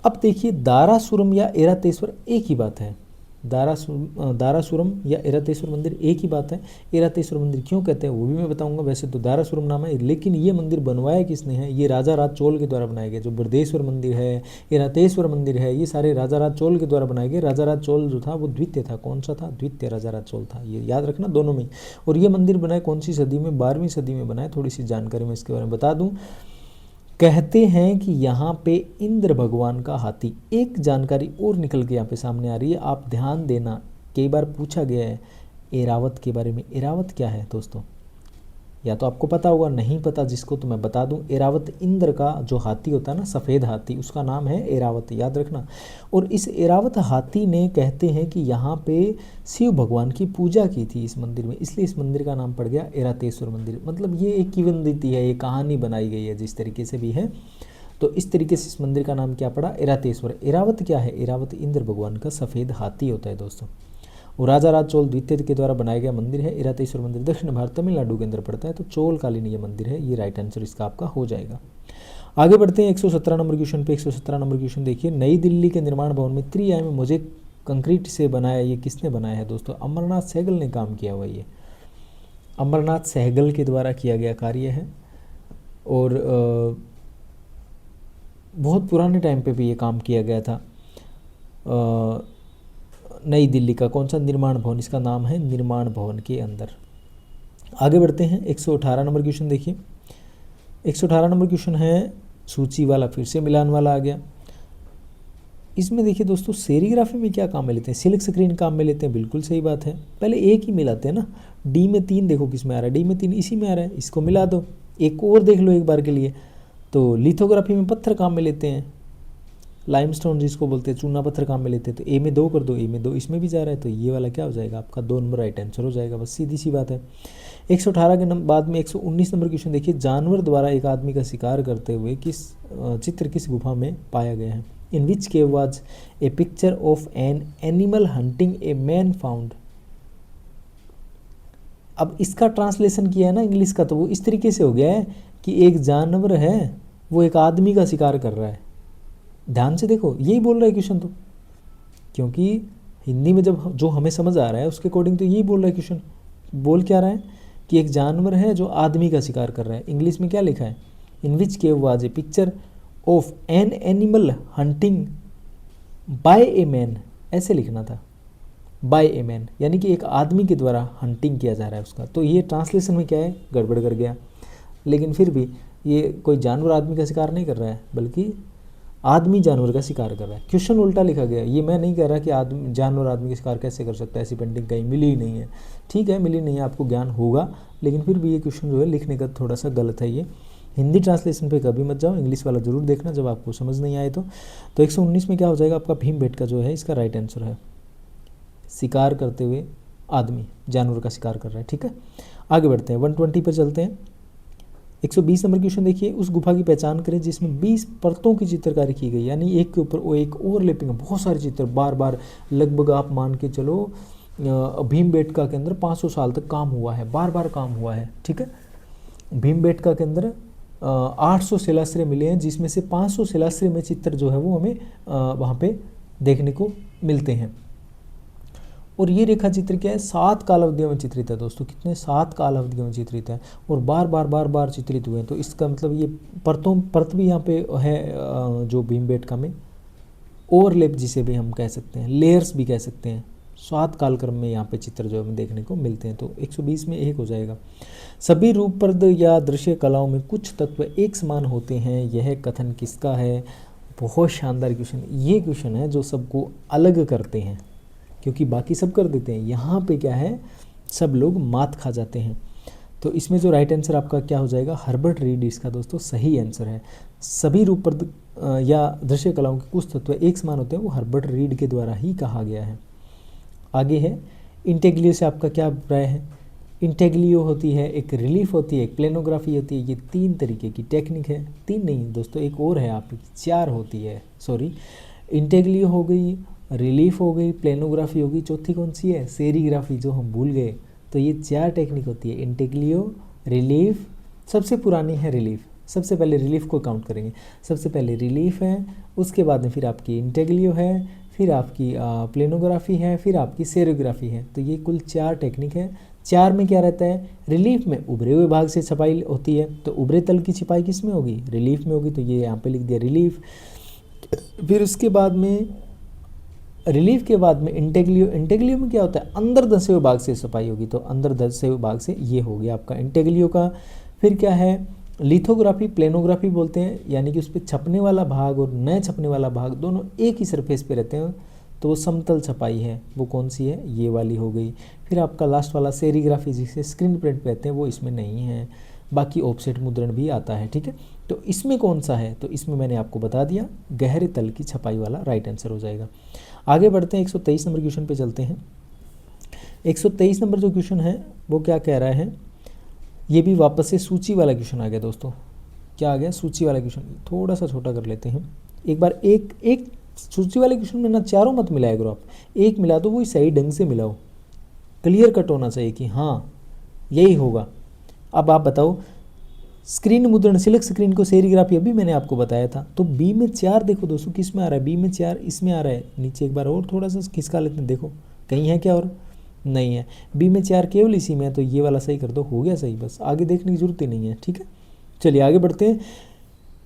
अब देखिए, दारासुरम या ऐरावतेश्वर एक ही बात है। दारासुरम या ऐरावतेश्वर मंदिर एक ही बात है। ऐरावतेश्वर मंदिर क्यों कहते हैं वो भी मैं बताऊंगा। वैसे तो दारासुरम नाम है, लेकिन ये मंदिर बनवाया किसने है? ये राजा राज चोल के द्वारा बनाया गया। जो बृहदेश्वर मंदिर है, ऐरावतेश्वर मंदिर है, ये सारे राजा राज चोल के द्वारा बनाए गए। राजा राज चोल जो था वो द्वितीय था। कौन सा था? द्वितीय राजा राज चोल था। ये याद रखना दोनों में। और ये मंदिर बनाए कौन सी सदी में? 12वीं सदी में बनाए। थोड़ी सी जानकारी मैं इसके बारे में बता दूँ। कहते हैं कि यहाँ पे इंद्र भगवान का हाथी, एक जानकारी और निकल के यहाँ पे सामने आ रही है, आप ध्यान देना। कई बार पूछा गया है ऐरावत के बारे में। ऐरावत क्या है दोस्तों? या तो आपको पता होगा, नहीं पता जिसको तो मैं बता दूं। ऐरावत इंद्र का जो हाथी होता है ना, सफ़ेद हाथी, उसका नाम है ऐरावत, याद रखना। और इस ऐरावत हाथी ने, कहते हैं कि यहाँ पे शिव भगवान की पूजा की थी इस मंदिर में, इसलिए इस मंदिर का नाम पड़ गया ऐरावतेश्वर मंदिर। मतलब ये एक किंवदंती है, ये कहानी बनाई गई है जिस तरीके से भी है। तो इस तरीके से इस मंदिर का नाम क्या पड़ा? ऐरावतेश्वर। ऐरावत क्या है? ऐरावत इंद्र भगवान का सफ़ेद हाथी होता है दोस्तों। और राजा राज चोल द्वितीय के द्वारा बनाया गया मंदिर है। ऐरावतेश्वर मंदिर दक्षिण भारत तमिलनाडु के अंदर पड़ता है। तो चोल कालीन ये मंदिर है। ये राइट आंसर इसका आपका हो जाएगा। आगे बढ़ते हैं 117 नंबर क्वेश्चन पे। 117 नंबर क्वेश्चन देखिए, नई दिल्ली के निर्माण भवन में त्रिआयामी मोज़ेक कंक्रीट से बनाया, ये किसने बनाया है दोस्तों? अमरनाथ सहगल ने काम किया हुआ। ये अमरनाथ सहगल के द्वारा किया गया कार्य है। और बहुत पुराने टाइम पे भी ये काम किया गया था। नई दिल्ली का कौन सा निर्माण भवन? इसका नाम है निर्माण भवन के अंदर। आगे बढ़ते हैं, 118 नंबर क्वेश्चन देखिए। 118 नंबर क्वेश्चन है सूची वाला, फिर से मिलान वाला आ गया। इसमें देखिए दोस्तों, सेरीग्राफी में क्या काम में लेते हैं? सिल्क स्क्रीन काम में लेते हैं। बिल्कुल सही बात है। पहले एक ही मिलाते हैं ना। डी में 3 देखो किस में आ रहा है? डी में 3 इसी में आ रहा है, इसको मिला दो। एक और देख लो एक बार के लिए। तो लिथोग्राफी में पत्थर काम में लेते हैं, लाइमस्टोन जिसको बोलते हैं, चूना पत्थर काम में लेते हैं। तो ए में 2 कर दो, ए में 2 इसमें भी जा रहा है, तो ये वाला क्या हो जाएगा आपका? 2 नंबर राइट आंसर हो जाएगा। बस सीधी सी बात है। 118 के बाद में 119 नंबर क्वेश्चन देखिए, जानवर द्वारा एक आदमी का शिकार करते हुए चित्र किस गुफा में पाया गया है? In which cave was a picture of an animal hunting a man found. अब इसका ट्रांसलेशन किया है ना इंग्लिश का, तो वो इस तरीके से हो गया है कि एक जानवर है, वो एक आदमी का शिकार कर रहा है। ध्यान से देखो, यही बोल रहा है क्वेश्चन तो, क्योंकि हिंदी में जब जो हमें समझ आ रहा है उसके अकॉर्डिंग तो यही बोल रहा है क्वेश्चन। बोल क्या रहा है कि एक जानवर है जो आदमी का शिकार कर रहा है। इंग्लिश में क्या लिखा है? In which cave was a picture of an animal hunting by a man, ऐसे लिखना था, बाय ए मैन, यानी कि एक आदमी के द्वारा हंटिंग किया जा रहा है उसका। तो ये ट्रांसलेशन में क्या है? गड़बड़ कर गया। लेकिन फिर भी ये कोई जानवर आदमी का शिकार नहीं कर रहा है, बल्कि आदमी जानवर का शिकार कर रहा है। क्वेश्चन उल्टा लिखा गया, ये मैं नहीं कह रहा कि आदमी जानवर आदमी का शिकार कैसे कर सकता है, ऐसी पेंटिंग कहीं मिली ही नहीं है। ठीक है, मिली नहीं है, आपको ज्ञान होगा, लेकिन फिर भी ये क्वेश्चन जो है लिखने का थोड़ा सा गलत है। ये हिंदी ट्रांसलेशन पे कभी मत जाओ, इंग्लिश वाला जरूर देखना जब आपको समझ नहीं आए तो। 119 में क्या हो जाएगा आपका, भीमबेटका जो है इसका राइट आंसर है। शिकार करते हुए आदमी जानवर का शिकार कर रहा है। ठीक है, आगे बढ़ते हैं, 120 पर चलते हैं। 120 नंबर क्वेश्चन देखिए, उस गुफा की पहचान करें जिसमें 20 परतों की चित्रकारी की गई, यानी एक के ऊपर वो एक ओवरलैपिंग, बहुत सारे चित्र बार बार, लगभग आप मान के चलो भीमबेटका के अंदर 500 साल तक काम हुआ है, बार बार काम हुआ है। ठीक है, भीमबेटका के अंदर 800 शिलाश्रय मिले हैं, जिसमें से 500 शिलाश्रय में चित्र जो है वो हमें वहाँ पे देखने को मिलते हैं। और ये रेखा चित्र क्या है, 7 काल अवधियों में चित्रित है दोस्तों। कितने, 7 काल अवधियों में चित्रित है और बार बार चित्रित हुए हैं। तो इसका मतलब ये परत भी यहाँ पे है जो भीमबेटका में, ओवरलैप जिसे भी हम कह सकते हैं, लेयर्स भी कह सकते हैं। 7 कालक्रम में यहाँ पे चित्र जो हमें देखने को मिलते हैं। तो 120 में एक हो जाएगा। सभी रूपप्रद या दृश्य कलाओं में कुछ तत्व एक समान होते हैं, यह कथन किसका है। बहुत शानदार क्वेश्चन, ये क्वेश्चन है जो सबको अलग करते हैं, क्योंकि बाकी सब कर देते हैं, यहाँ पे क्या है, सब लोग मात खा जाते हैं। तो इसमें जो राइट आंसर आपका क्या हो जाएगा, हर्बर्ट रीड इसका दोस्तों सही आंसर है। सभी रूपप्रद या दृश्य कलाओं के कुछ तत्व एक समान होते हैं, वो हर्बर्ट रीड के द्वारा ही कहा गया है। आगे है इंटेग्लियो से आपका क्या अभिप्राय है। इंटेग्लियो होती है, एक रिलीफ होती है, एक प्लेनोग्राफी होती है। ये 3 तरीके की टेक्निक है, 3 नहीं दोस्तों, एक और है आपकी, 4 होती है, सॉरी। इंटेग्लियो हो गई, रिलीफ हो गई, प्लेनोग्राफी होगी, चौथी कौन सी है, सेरीग्राफी, जो हम भूल गए। तो ये 4 टेक्निक होती है, इंटेग्लियो, रिलीफ, सबसे पुरानी है रिलीफ। सबसे पहले रिलीफ को काउंट करेंगे, सबसे पहले रिलीफ है, उसके बाद में फिर आपकी इंटेग्लियो है, फिर आपकी प्लेनोग्राफी है, फिर आपकी सेरोग्राफी है। तो ये कुल 4 टेक्निक है। 4 में क्या रहता है, रिलीफ में उभरे हुए भाग से छपाई होती है, तो उभरे तल की छपाई किस में होगी, रिलीफ में होगी। तो ये यहाँ पे लिख दिया रिलीफ। फिर उसके बाद में रिलीफ के बाद में इंटेग्लियो। इंटेग्लियो में क्या होता है, अंदर धंसे हुए भाग से छपाई होगी, तो अंदर धंसे हुए भाग से ये हो गया आपका इंटेग्लियो का। फिर क्या है, लिथोग्राफी, प्लेनोग्राफी बोलते हैं, यानी कि उस पर छपने वाला भाग और न छपने वाला भाग दोनों एक ही सरफेस पे रहते हैं, तो वो समतल छपाई है, वो कौन सी है, ये वाली हो गई। फिर आपका लास्ट वाला सेरीग्राफी, जिसे स्क्रीन प्रिंट कहते हैं, वो इसमें नहीं है। बाकी ऑफसेट मुद्रण भी आता है। ठीक है, तो इसमें कौन सा है, तो इसमें मैंने आपको बता दिया, गहरे तल की छपाई वाला राइट आंसर हो जाएगा। आगे बढ़ते हैं, 123 नंबर क्वेश्चन पे चलते हैं। 123 नंबर जो क्वेश्चन है वो क्या कह रहा है, ये भी वापस से सूची वाला क्वेश्चन आ गया दोस्तों। क्या आ गया, सूची वाला क्वेश्चन। थोड़ा सा छोटा कर लेते हैं एक बार। एक सूची वाले क्वेश्चन में ना चारों मत मिलाया करो आप, एक मिला दो, वो सही ढंग से मिलाओ, क्लियर कट होना चाहिए कि हाँ यही होगा। अब आप बताओ, स्क्रीन मुद्रण, सिल्क स्क्रीन को सेरीग्राफी अभी मैंने आपको बताया था। तो बी में 4 देखो दोस्तों, किस में आ रहा है, बी में 4 इसमें आ रहा है। नीचे एक बार और थोड़ा सा खिसका लेते हैं, देखो कहीं है क्या, और नहीं है। बी में 4 केवल इसी में है, तो ये वाला सही कर दो, हो गया सही, बस आगे देखने की जरूरत ही नहीं है। ठीक है, चलिए आगे बढ़ते हैं।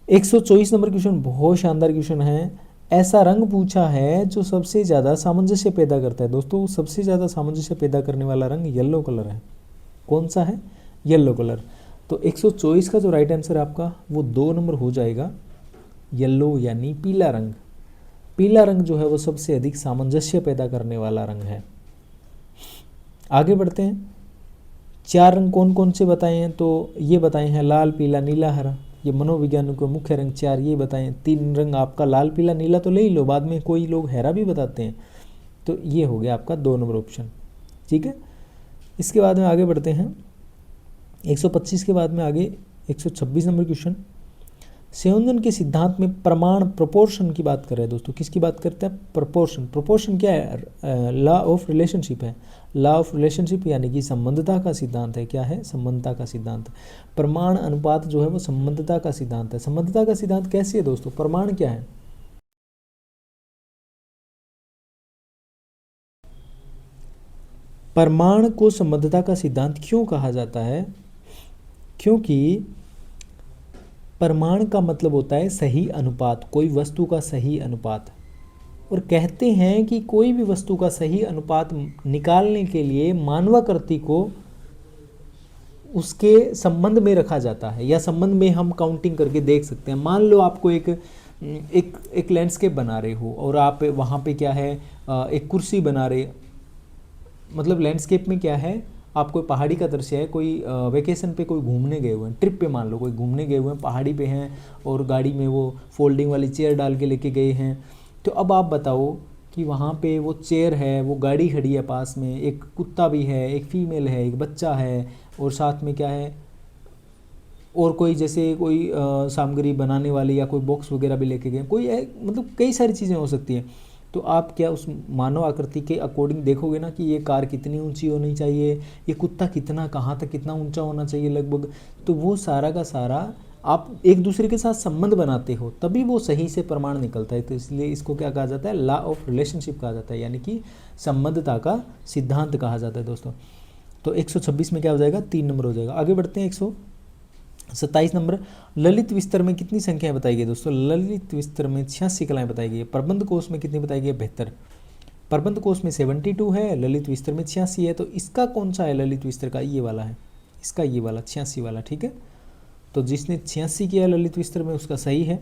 124 नंबर क्वेश्चन बहुत शानदार क्वेश्चन है। ऐसा रंग पूछा है जो सबसे ज़्यादा सामंजस्य पैदा करता है। दोस्तों सबसे ज़्यादा सामंजस्य पैदा करने वाला रंग येलो कलर है। कौन सा है, येलो कलर। तो 124 का जो राइट आंसर आपका वो 2 नंबर हो जाएगा, येलो यानी पीला रंग। पीला रंग जो है वो सबसे अधिक सामंजस्य पैदा करने वाला रंग है। आगे बढ़ते हैं, 4 रंग कौन कौन से बताए हैं, तो ये बताए हैं लाल, पीला, नीला, हरा। ये मनोविज्ञान को मुख्य रंग 4 ये बताएं। 3 रंग आपका लाल, पीला, नीला तो ले ही लो, बाद में कोई लोग हरा भी बताते हैं। तो ये हो गया आपका 2 नंबर ऑप्शन। ठीक है, इसके बाद में आगे बढ़ते हैं 125 के बाद में आगे 126 नंबर क्वेश्चन। संयोजन के सिद्धांत में प्रमाण, प्रोपोर्शन की बात कर रहे हैं दोस्तों। किसकी बात करते हैं, प्रोपोर्शन। प्रोपोर्शन क्या है, लॉ ऑफ रिलेशनशिप है। लॉ ऑफ रिलेशनशिप यानी कि संबंधता का सिद्धांत है। क्या है, संबंधता का सिद्धांत। प्रमाण अनुपात जो है वो संबंधता का सिद्धांत है। संबंधता का सिद्धांत कैसी है दोस्तों, प्रमाण क्या है, प्रमाण को संबंधता का सिद्धांत क्यों कहा जाता है, क्योंकि प्रमाण का मतलब होता है सही अनुपात, कोई वस्तु का सही अनुपात। और कहते हैं कि कोई भी वस्तु का सही अनुपात निकालने के लिए मानवाकृति को उसके संबंध में रखा जाता है, या संबंध में हम काउंटिंग करके देख सकते हैं। मान लो आपको एक एक लैंडस्केप बना रहे हो और आप वहाँ पे क्या है एक कुर्सी बना रहे, मतलब लैंडस्केप में क्या है, आप कोई पहाड़ी का दृश्य है, कोई वेकेशन पे कोई घूमने गए हुए हैं, ट्रिप पे मान लो कोई घूमने गए हुए हैं, पहाड़ी पे हैं और गाड़ी में वो फोल्डिंग वाली चेयर डाल के लेके गए हैं। तो अब आप बताओ कि वहाँ पे वो चेयर है, वो गाड़ी खड़ी है, पास में एक कुत्ता भी है, एक फीमेल है, एक बच्चा है, और साथ में क्या है, और कोई जैसे कोई सामग्री बनाने वाली या कोई बॉक्स वगैरह भी लेके गए, कोई मतलब कई सारी चीज़ें हो सकती हैं। तो आप क्या उस मानव आकृति के अकॉर्डिंग देखोगे ना कि ये कार कितनी ऊंची होनी चाहिए, ये कुत्ता कितना कहाँ तक कितना ऊंचा होना चाहिए लगभग। तो वो सारा का सारा आप एक दूसरे के साथ संबंध बनाते हो तभी वो सही से प्रमाण निकलता है। तो इसलिए इसको क्या कहा जाता है, लॉ ऑफ रिलेशनशिप कहा जाता है, यानी कि संबंधता का सिद्धांत कहा जाता है दोस्तों। तो 126 में क्या हो जाएगा, 3 नंबर हो जाएगा। आगे बढ़ते हैं 127 नंबर, ललित विस्तर में कितनी संख्याएं बताई गई दोस्तों, ललित विस्तर में 86 कलाएं बताई गई है। प्रबंध कोश में कितनी बताई गई है, 72। प्रबंध कोश में 72 है, ललित विस्तर में 86 है। तो इसका कौन सा है ललित विस्तर का, ये वाला है, इसका ये वाला 86 वाला, ठीक है। तो जिसने 86 किया ललित विस्तर में उसका सही है।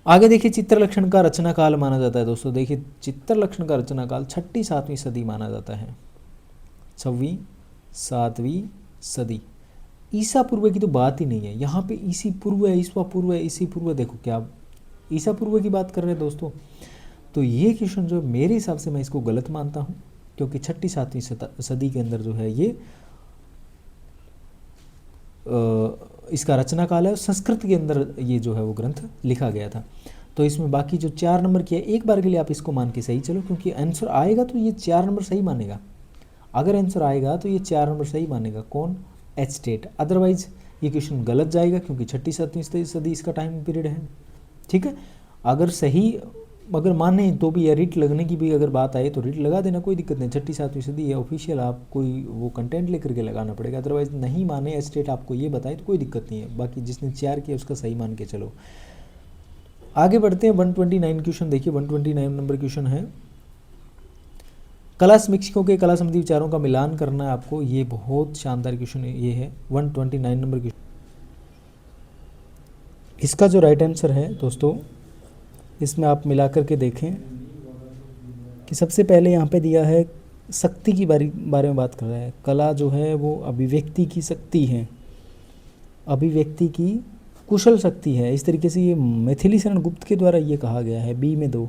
आगे देखिए, चित्रलक्षण का रचना काल माना जाता है दोस्तों। देखिए चित्रलक्षण का रचना काल 6ठी 7वीं सदी माना जाता है, 6वीं 7वीं सदी। ईसा पूर्व की तो बात ही नहीं है, यहाँ पे ईसी पूर्व है, ईसवा पूर्व है, ईसी पूर्व, देखो क्या ईसा पूर्व की बात कर रहे हैं दोस्तों। तो ये क्वेश्चन जो मेरे हिसाब से मैं इसको गलत मानता हूँ, क्योंकि 6ठी 7वीं सदी के अंदर जो है ये इसका रचना काल है, और संस्कृत के अंदर ये जो है वो ग्रंथ लिखा गया था। तो इसमें बाकी जो 4 नंबर किया, एक बार के लिए आप इसको मान के सही चलो, क्योंकि आंसर आएगा तो ये 4 नंबर सही मानेगा। अगर आंसर आएगा तो ये 4 नंबर सही मानेगा, कौन, एच स्टेट। अदरवाइज ये क्वेश्चन गलत जाएगा, क्योंकि 6ठी 7वीं सदी इसका टाइम पीरियड है, ठीक है। अगर सही अगर माने तो भी, या रिट लगने की भी अगर बात आए तो रिट लगा देना, कोई दिक्कत नहीं। 6ठी 7वीं सदी है ऑफिशियल, आप कोई वो कंटेंट लेकर के लगाना पड़ेगा। अदरवाइज नहीं माने, एच स्टेट आपको ये बताए तो कोई दिक्कत नहीं है। बाकी जिसने 4 किया उसका सही मान के चलो। आगे बढ़ते हैं 129 क्वेश्चन। देखिए 129 नंबर क्वेश्चन है, कला समीक्षकों के कला संबंधी विचारों का मिलान करना है आपको। ये बहुत शानदार क्वेश्चन ये है, 129 नंबर क्वेश्चन। इसका जो राइट आंसर है दोस्तों, इसमें आप मिला करके देखें कि सबसे पहले यहाँ पे दिया है शक्ति की बारे में बात कर रहा है। कला जो है वो अभिव्यक्ति की शक्ति है, अभिव्यक्ति की कुशल शक्ति है। इस तरीके से ये मैथिली शरण गुप्त के द्वारा ये कहा गया है। बी में 2,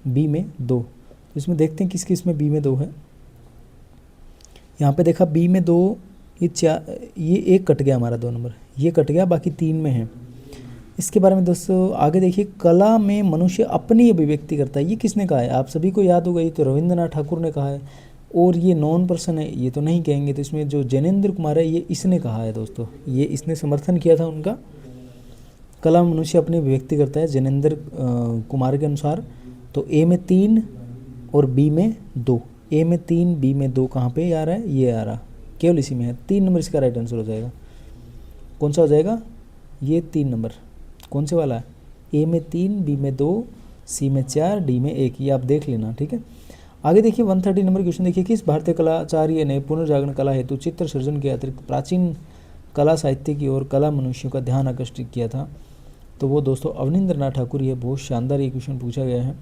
बी में 2। तो इसमें देखते हैं किस किस में बी में 2 है। यहाँ पे देखा बी में 2, ये एक कट गया हमारा 2 नंबर, ये कट गया, बाकी 3 में है। इसके बारे में दोस्तों आगे देखिए, कला में मनुष्य अपनी अभिव्यक्ति करता है। ये किसने कहा है, आप सभी को याद होगा, ये तो रविंद्रनाथ ठाकुर ने कहा है। और ये नॉन पर्सन है, ये तो नहीं कहेंगे। तो इसमें जो जैनेन्द्र कुमार है, ये इसने कहा है दोस्तों, ये इसने समर्थन किया था उनका। कला में मनुष्य अपनी अभिव्यक्ति करता है जैनेन्द्र कुमार के अनुसार। तो ए में 3 और बी में 2, ए में 3 बी में 2 कहाँ पे आ रहा है, ये आ रहा, केवल इसी में है। 3 नंबर इसका राइट आंसर हो जाएगा। कौन सा हो जाएगा, ये 3 नंबर कौन से वाला है, ए में 3 बी में 2 सी में 4 डी में 1, ये आप देख लेना, ठीक है। आगे देखिए 130 नंबर क्वेश्चन देखिए, किस भारतीय कलाचार्य ने पुनर्जागरण कला हेतु चित्र सृजन के अतिरिक्त प्राचीन कला साहित्य की ओर कला मनुष्यों का ध्यान आकर्षित किया था। तो वो दोस्तों अवनींद्रनाथ ठाकुर। ये बहुत शानदार ये क्वेश्चन पूछा गया है।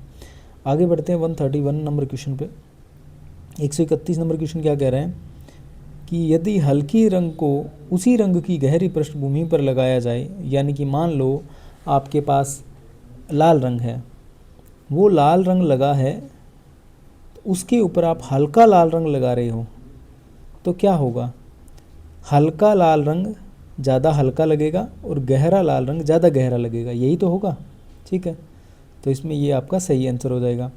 आगे बढ़ते हैं 131 नंबर क्वेश्चन पे। 131 नंबर क्वेश्चन क्या कह रहे हैं कि यदि हल्की रंग को उसी रंग की गहरी पृष्ठभूमि पर लगाया जाए, यानी कि मान लो आपके पास लाल रंग है, वो लाल रंग लगा है, तो उसके ऊपर आप हल्का लाल रंग लगा रहे हो, तो क्या होगा, हल्का लाल रंग ज़्यादा हल्का लगेगा और गहरा लाल रंग ज़्यादा गहरा लगेगा, यही तो होगा, ठीक है। तो इसमें ये आपका सही आंसर हो जाएगा।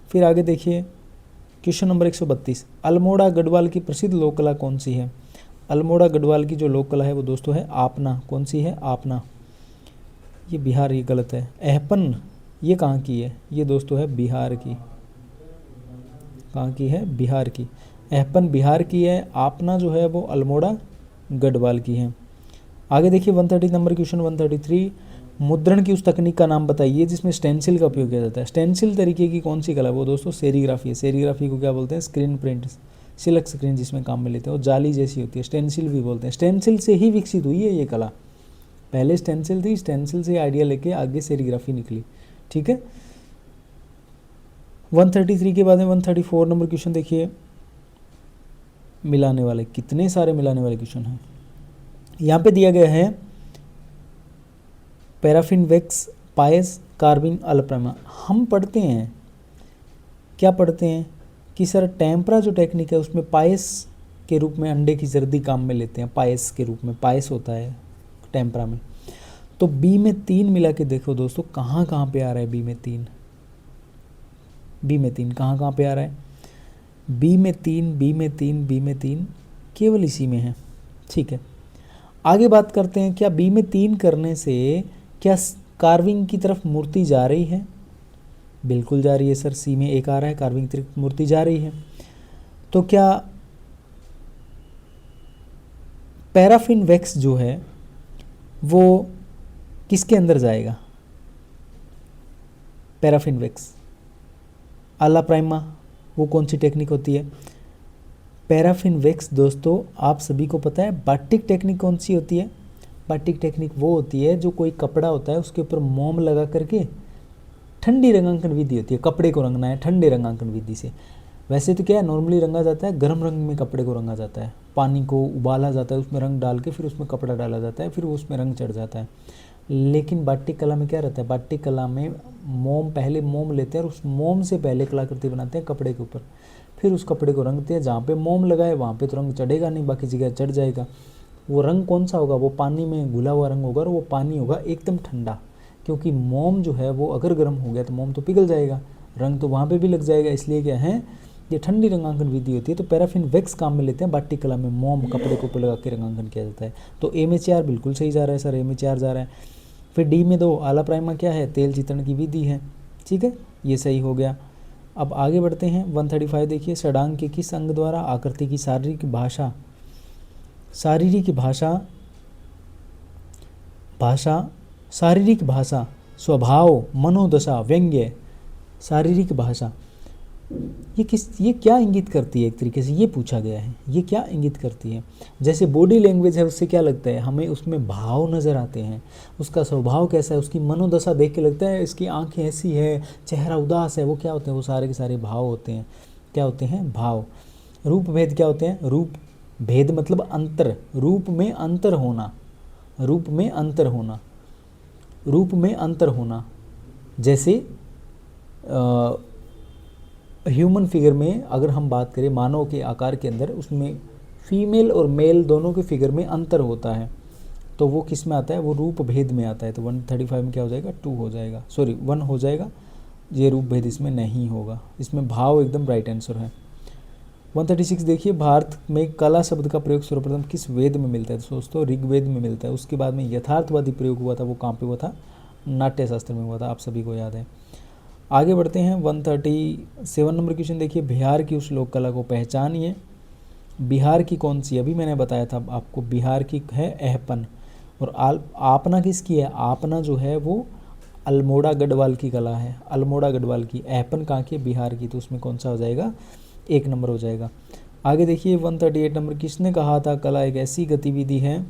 फिर आगे देखिए क्वेश्चन नंबर 132, अल्मोड़ा गढ़वाल की प्रसिद्ध लोक कला कौन सी है। अल्मोड़ा गढ़वाल की जो लोक कला है वो दोस्तों है आपना। कौन सी है, आपना। ये बिहार, ये गलत है। एहपन ये कहाँ की है, ये दोस्तों है बिहार की। कहाँ की है, बिहार की। एहपन बिहार की है, आपना जो है वो अल्मोड़ा गढ़वाल की है। आगे देखिए 130 नंबर क्वेश्चन 133, मुद्रण की उस तकनीक का नाम बताइए जिसमें स्टेंसिल का उपयोग किया जाता है। स्टेंसिल तरीके की कौन सी कला, वो दोस्तों सेरीग्राफी है। सेरीग्राफी को क्या बोलते हैं, स्क्रीन प्रिंट, सिल्क स्क्रीन जिसमें काम में लेते हैं, वो जाली जैसी होती है, स्टेंसिल भी बोलते हैं। स्टेंसिल से ही विकसित हुई है ये कला, पहले स्टेंसिल थी, स्टेंसिल से आइडिया लेके आगे सेरीग्राफी निकली, ठीक है। 133 के बाद में 134 नंबर क्वेश्चन देखिए, मिलाने वाले, कितने सारे मिलाने वाले क्वेश्चन हैं। यहाँ पे दिया गया है पैराफिन वैक्स, पायस, कार्बिन, अल्प्राइमा। हम पढ़ते हैं, क्या पढ़ते हैं कि सर टेम्परा जो टेक्निक है उसमें पायस के रूप में अंडे की जर्दी काम में लेते हैं, पायस के रूप में पायस होता है टेम्परा में। तो बी में 3 मिला के देखो दोस्तों, कहाँ कहाँ पे आ रहा है बी में 3, बी में 3 कहाँ कहाँ पे आ रहा है, बी में 3, बी में 3, बी में 3 केवल इसी में है, ठीक है। आगे बात करते हैं, क्या बी में 3 करने से क्या कार्विंग की तरफ मूर्ति जा रही है? बिल्कुल जा रही है सर, सी में 1 आ रहा है, कार्विंग की तरफ मूर्ति जा रही है। तो क्या पैराफिन वैक्स जो है वो किसके अंदर जाएगा? पैराफिन वैक्स, अल्प्राइमा, वो कौन सी टेक्निक होती है? पैराफिन वैक्स दोस्तों आप सभी को पता है। बाटिक टेक्निक कौन सी होती है? बाटिक टेक्निक वो होती है जो कोई कपड़ा होता है उसके ऊपर मोम लगा करके, ठंडी रंगांकन विधि होती है, कपड़े को रंगना है ठंडे रंगांकन विधि से। वैसे तो क्या है, नॉर्मली रंगा जाता है गर्म रंग में, कपड़े को रंगा जाता है, पानी को उबाला जाता है, उसमें रंग डाल के फिर उसमें कपड़ा डाला जाता है, फिर उसमें रंग चढ़ जाता है। लेकिन बाटिक कला में क्या रहता है, बाटिक कला में मोम, पहले मोम लेते हैं और उस मोम से पहले कलाकृति बनाते हैं कपड़े के ऊपर, फिर उस कपड़े को रंगते हैं। जहाँ पे मोम लगाए वहाँ पे तो रंग चढ़ेगा नहीं, बाकी जगह चढ़ जाएगा। वो रंग कौन सा होगा? वो पानी में घुला हुआ रंग होगा, और वो पानी होगा एकदम ठंडा, क्योंकि मोम जो है वो अगर गर्म हो गया तो मोम तो पिघल जाएगा, रंग तो वहाँ पे भी लग जाएगा। इसलिए क्या है, ये ठंडी रंगांकन विधि होती है। तो पैराफिन वैक्स काम में लेते हैं, बाटिक कला में मोम कपड़े को ऊपर लगा के रंगांकन किया जाता है। तो ए में 4 बिल्कुल सही जा रहा है सर, ए में 4 जा रहा है। फिर डी में 2 अल्प्राइमा क्या है, तेल चित्रण की विधि है, ठीक है, ये सही हो गया। अब आगे बढ़ते हैं 135 देखिए, षडांग के किस अंग द्वारा आकृति की शारीरिक भाषा, शारीरिक भाषा, शारीरिक भाषा, स्वभाव, मनोदशा, व्यंग्य, शारीरिक भाषा, ये क्या इंगित करती है? एक तरीके से ये पूछा गया है, ये क्या इंगित करती है? जैसे बॉडी लैंग्वेज है, उससे क्या लगता है हमें, उसमें भाव नज़र आते हैं, उसका स्वभाव कैसा है, उसकी मनोदशा देख के लगता है इसकी आंखें ऐसी है, चेहरा उदास है, वो क्या होते हैं, वो सारे के सारे भाव होते हैं। क्या होते हैं? भाव। रूप भेद क्या होते हैं? रूप भेद मतलब अंतर, रूप में अंतर होना, रूप में अंतर होना, रूप में अंतर होना। जैसे ह्यूमन फिगर में अगर हम बात करें मानव के आकार के अंदर, उसमें फीमेल और मेल दोनों के फिगर में अंतर होता है, तो वो किस में आता है? वो रूप भेद में आता है। तो 135 में क्या हो जाएगा? 2 हो जाएगा, सॉरी 1 हो जाएगा, ये रूप भेद इसमें नहीं होगा, इसमें भाव एकदम राइट आंसर है। 136 देखिए, भारत में कला शब्द का प्रयोग सर्वप्रथम किस वेद में मिलता है? तो दोस्तों ऋग्वेद में मिलता है। उसके बाद में यथार्थवादी प्रयोग हुआ था, वो कहाँ पे हुआ था? नाट्यशास्त्र में हुआ था, आप सभी को याद है। आगे बढ़ते हैं 137 नंबर क्वेश्चन देखिए, बिहार की उस लोक कला को पहचानिए। बिहार की कौन सी? अभी मैंने बताया था आपको, बिहार की है एहपन, और आपना किसकी है? आपना जो है वो अल्मोड़ा गढ़वाल की कला है, अल्मोड़ा गढ़वाल की। एहपन कहाँ की? बिहार की। तो उसमें कौन सा हो जाएगा? 1 नंबर हो जाएगा। आगे देखिए 138 नंबर, किसने कहा था कला एक ऐसी गतिविधि है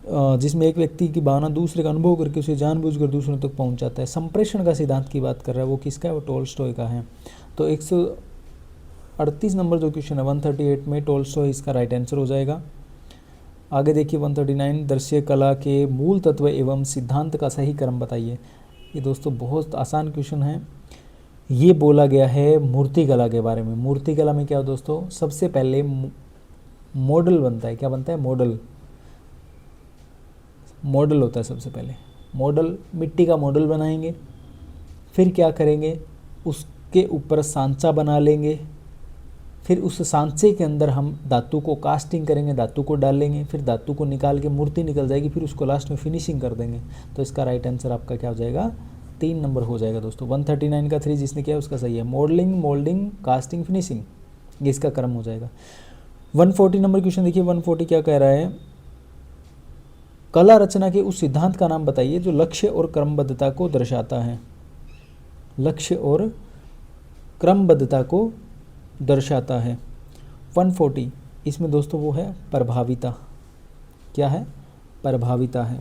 जिसमें एक व्यक्ति की भावना दूसरे का अनुभव करके उसे जानबूझकर दूसरों तक पहुंचाता है। संप्रेषण का सिद्धांत की बात कर रहा है, वो किसका है? वो टोल्स्टॉय का है। तो 138 नंबर जो क्वेश्चन है 138 में टोल्स्टॉय इसका राइट आंसर हो जाएगा। आगे देखिए 139, दृश्य कला के मूल तत्व एवं सिद्धांत का सही क्रम बताइए। ये दोस्तों बहुत आसान क्वेश्चन है। ये बोला गया है मूर्ति कला के बारे में। मूर्ति कला में क्या हो दोस्तों? सबसे पहले मॉडल बनता है। क्या बनता है? मॉडल। मॉडल होता है सबसे पहले, मॉडल, मिट्टी का मॉडल बनाएंगे, फिर क्या करेंगे, उसके ऊपर सांचा बना लेंगे, फिर उस सांचे के अंदर हम धातु को कास्टिंग करेंगे, धातु को डालेंगे, फिर धातु को निकाल के मूर्ति निकल जाएगी, फिर उसको लास्ट में फिनिशिंग कर देंगे। तो इसका राइट आंसर आपका क्या हो जाएगा? 3 नंबर हो जाएगा दोस्तों। 139 का 3 जिसने किया उसका सही है। मॉडलिंग, मोल्डिंग, कास्टिंग, फिनिशिंग, ये इसका क्रम हो जाएगा। 140 नंबर क्वेश्चन देखिए, 140 क्या कह रहा है? कला रचना के उस सिद्धांत का नाम बताइए जो लक्ष्य और क्रमबद्धता को दर्शाता है। लक्ष्य और क्रमबद्धता को दर्शाता है। 140 इसमें दोस्तों वो है प्रभाविता। क्या है? प्रभाविता है।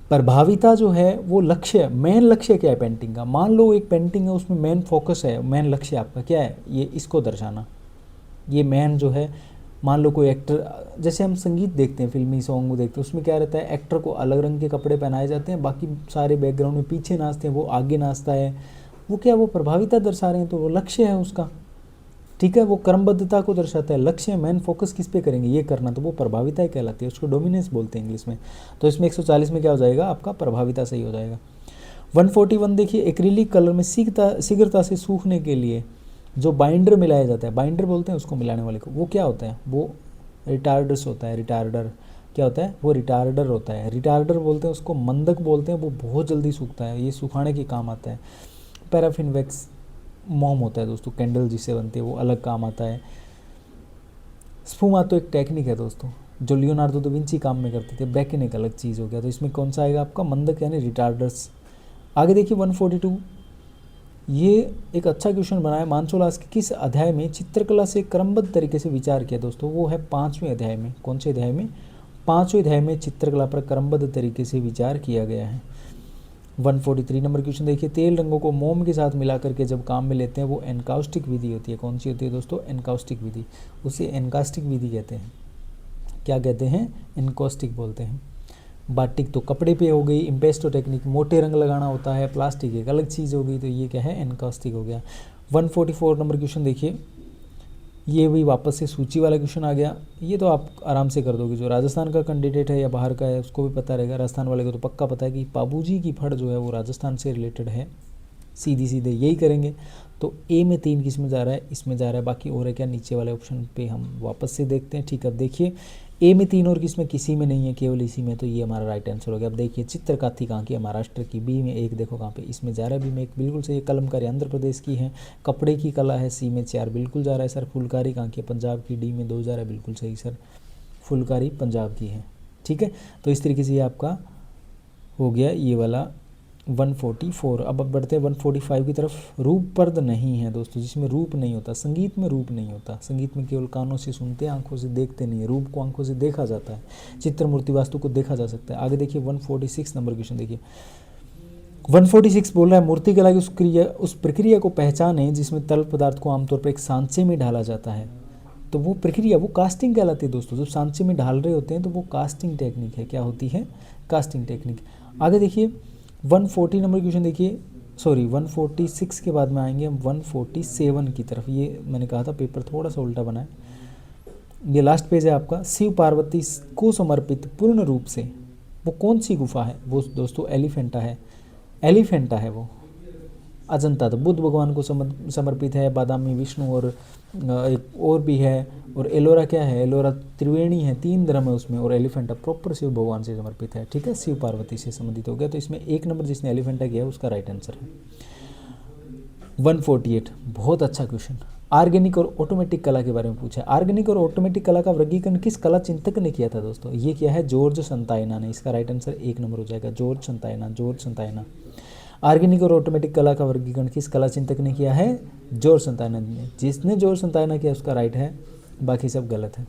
प्रभाविता जो है वो लक्ष्य, मेन लक्ष्य क्या है पेंटिंग का। मान लो एक पेंटिंग है, उसमें मेन फोकस है, मेन लक्ष्य आपका क्या है, ये इसको दर्शाना। ये मेन जो है, मान लो कोई एक्टर, जैसे हम संगीत देखते हैं, फिल्मी सॉन्ग देखते हैं, उसमें क्या रहता है, एक्टर को अलग रंग के कपड़े पहनाए जाते हैं, बाकी सारे बैकग्राउंड में पीछे नाचते हैं, वो आगे नाचता है। वो क्या, वो प्रभाविता दर्शा रहे हैं, तो वो लक्ष्य है उसका। ठीक है, वो क्रमबद्धता को दर्शाता है। लक्ष्य मेन फोकस किस पे करेंगे, ये करना, तो वो प्रभाविता ही कहलाती है, उसको डोमिनेंस बोलते हैं इंग्लिश में। तो इसमें 140 में क्या हो जाएगा आपका, प्रभाविता सही हो जाएगा। 141 देखिए, एक्रिलिक कलर में शीघ्रता से सूखने के लिए जो बाइंडर मिलाया जाता है, बाइंडर बोलते हैं उसको मिलाने वाले को, वो क्या होता है, वो रिटार्डर्स होता है। रिटार्डर क्या होता है, वो रिटार्डर होता है। रिटार्डर बोलते हैं उसको, मंदक बोलते हैं, वो बहुत जल्दी सूखता है, ये सुखाने के काम आता है। पैराफिन वैक्स मोम होता है दोस्तों, कैंडल जिससे बनती है, वो अलग काम आता है। स्पूमा तो एक टेक्निक है दोस्तों, जो लियोनार्डो दा विंची काम में करते थे। ब्रेकिन एक अलग चीज़ हो गया, तो इसमें कौन सा आएगा आपका, मंदक यानी रिटार्डर्स। आगे देखिए 142, ये एक अच्छा क्वेश्चन बनाया मानसोलास के किस अध्याय में चित्रकला से क्रमबद्ध तरीके से विचार किया दोस्तों, वो है 5वें अध्याय में। कौन से अध्याय में, 5वें अध्याय में चित्रकला पर क्रमबद्ध तरीके से विचार किया गया है। 143 नंबर क्वेश्चन देखिए, तेल रंगों को मोम के साथ मिला करके जब काम में लेते हैं वो एनकाउस्टिक विधि होती है। कौन सी होती है दोस्तों, एनकाउस्टिक विधि। उसे एनकास्टिक विधि कहते हैं। क्या कहते हैं, एनकास्टिक बोलते हैं। बाटिक तो कपड़े पे हो गई, इम्पेस्टो टेक्निक मोटे रंग लगाना होता है, प्लास्टिक एक अलग चीज़ हो गई, तो ये क्या है, एनकास्टिक हो गया। 144 नंबर क्वेश्चन देखिए, ये भी वापस से सूची वाला क्वेश्चन आ गया। ये तो आप आराम से कर दोगे, जो राजस्थान का कैंडिडेट है या बाहर का है उसको भी पता रहेगा। राजस्थान वाले को तो पक्का पता है कि बाबूजी की फड़ जो है वो राजस्थान से रिलेटेड है, सीधी सीधे यही करेंगे। तो ए में 3 किस में जा रहा है, इसमें जा रहा है, बाकी और है क्या, नीचे वाले ऑप्शन पे हम वापस से देखते हैं। ठीक है, अब देखिए ए में 3 और किस में, किसी में नहीं है, केवल इसी में, तो ये हमारा राइट आंसर हो गया। अब देखिए चित्रकाथी कहाँ की है, महाराष्ट्र की। बी में 1 देखो कहाँ पे, इसमें जा रहा है, बी में 1 बिल्कुल सही है। कलमकारी आंध्र प्रदेश की है। कपड़े की कला है, सी में 4 बिल्कुल जा रहा है सर। फुलकारी कहाँ की है, पंजाब की। डी में 2 जा रहा है, बिल्कुल सही सर, फुलकारी पंजाब की है। ठीक है, तो इस तरीके से ये आपका हो गया ये वाला 144। अब बढ़ते हैं 145 की तरफ। रूपपर्द नहीं है दोस्तों, जिसमें रूप नहीं होता, संगीत में रूप नहीं होता। संगीत में केवल कानों से सुनते हैं, आंखों से देखते नहीं है। रूप को आंखों से देखा जाता है, चित्र मूर्ति वास्तु को देखा जा सकता है। आगे देखिए 146 नंबर क्वेश्चन देखिए, 146 बोल रहा है मूर्तिकला की उस प्रक्रिया को पहचाने जिसमें तरल पदार्थ को आमतौर पर एक सांचे में ढाला जाता है। तो वो प्रक्रिया, वो कास्टिंग कहलाती है दोस्तों। जब सांचे में ढाल रहे होते हैं तो वो कास्टिंग टेक्निक है। क्या होती है, कास्टिंग टेक्निक। आगे देखिए 140 नंबर क्वेश्चन देखिए, सॉरी 146 के बाद में आएंगे हम 147 की तरफ। ये मैंने कहा था पेपर थोड़ा सा उल्टा बना है। ये लास्ट पेज है आपका। शिव पार्वती को समर्पित पूर्ण रूप से वो कौन सी गुफा है, वो दोस्तों एलिफेंटा है। एलिफेंटा है वो। अजंता तो बुद्ध भगवान को समर्पित है। बादामी विष्णु, और एक और भी है। और एलोरा क्या है, एलोरा त्रिवेणी है, 3 धर्म है उसमें। और एलिफेंटा प्रॉपर शिव भगवान से समर्पित है। ठीक है, शिव पार्वती से संबंधित हो गया। तो इसमें 1 नंबर जिसने एलिफेंटा किया है उसका राइट आंसर है। 148 बहुत अच्छा क्वेश्चन, ऑर्गेनिक और ऑटोमेटिक कला के बारे में पूछा है। ऑर्गेनिक और ऑटोमेटिक कला का वर्गीकरण किस कला चिंतक ने किया था दोस्तों, ये क्या है, जॉर्ज संतायना ने। इसका राइट आंसर 1 नंबर हो जाएगा, जॉर्ज संतायना, जॉर्ज संतायना। ऑर्गेनिक और ऑटोमेटिक कला का वर्गीकरण किस कला चिंतक ने किया है, जॉर्ज संतायना ने। जिसने जॉर्ज संतायना किया उसका राइट है, बाकी सब गलत है।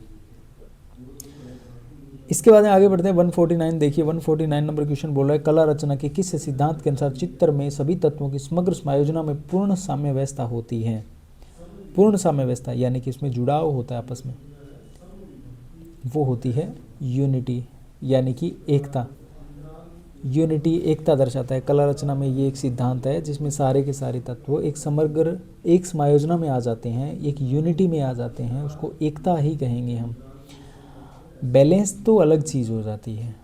इसके बाद में आगे बढ़ते हैं 149 देखिए। 149 नंबर क्वेश्चन बोल रहा है, कला रचना के किस सिद्धांत के अनुसार चित्र में सभी तत्वों की समग्र समायोजना में पूर्ण साम्यावस्था होती है। पूर्ण साम्यावस्था यानी कि इसमें जुड़ाव होता है आपस में, वो होती है यूनिटी, यानी कि एकता। यूनिटी एकता दर्शाता है। कला रचना में ये एक सिद्धांत है जिसमें सारे के सारे तत्व एक समग्र, एक समायोजना में आ जाते हैं, एक यूनिटी में आ जाते हैं, उसको एकता ही कहेंगे हम। बैलेंस तो अलग चीज़ हो जाती है।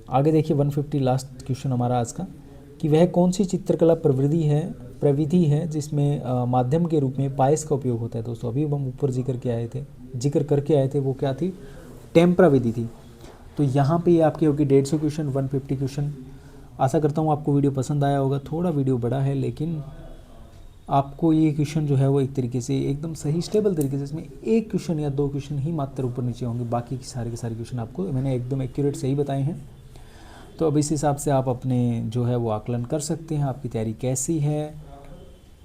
आगे देखिए 150 लास्ट क्वेश्चन हमारा आज का, कि वह कौन सी चित्रकला प्रविधि है जिसमें माध्यम के रूप में पायस का उपयोग होता है दोस्तों। अभी हम ऊपर जिक्र करके आए थे, वो क्या थी, टेम्परा विधि थी। तो यहाँ पे ये आपकी होगी 150 क्वेश्चन, 150 क्वेश्चन। आशा करता हूँ आपको वीडियो पसंद आया होगा। थोड़ा वीडियो बड़ा है, लेकिन आपको ये क्वेश्चन जो है वो एक तरीके से एकदम सही स्टेबल तरीके से, इसमें 1 क्वेश्चन या 2 क्वेश्चन ही मात्र ऊपर नीचे होंगे, बाकी के सारे क्वेश्चन आपको मैंने एकदम एक्यूरेट सही बताए हैं। तो अब इस हिसाब से आप अपने जो है वो आकलन कर सकते हैं, आपकी तैयारी कैसी है।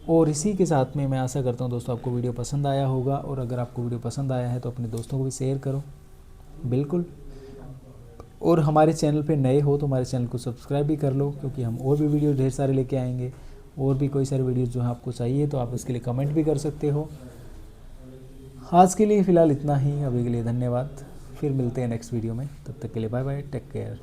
और इसी के साथ में मैं आशा करता हूँ दोस्तों आपको वीडियो पसंद आया होगा, और अगर आपको वीडियो पसंद आया है तो अपने दोस्तों को भी शेयर करो बिल्कुल। और हमारे चैनल पे नए हो तो हमारे चैनल को सब्सक्राइब भी कर लो, क्योंकि हम और भी वीडियो ढेर सारे लेके आएंगे। और भी कोई सारे वीडियो जो है आपको चाहिए तो आप उसके लिए कमेंट भी कर सकते हो। आज के लिए फ़िलहाल इतना ही, अभी के लिए धन्यवाद। फिर मिलते हैं नेक्स्ट वीडियो में, तब तक के लिए बाय बाय, टेक केयर।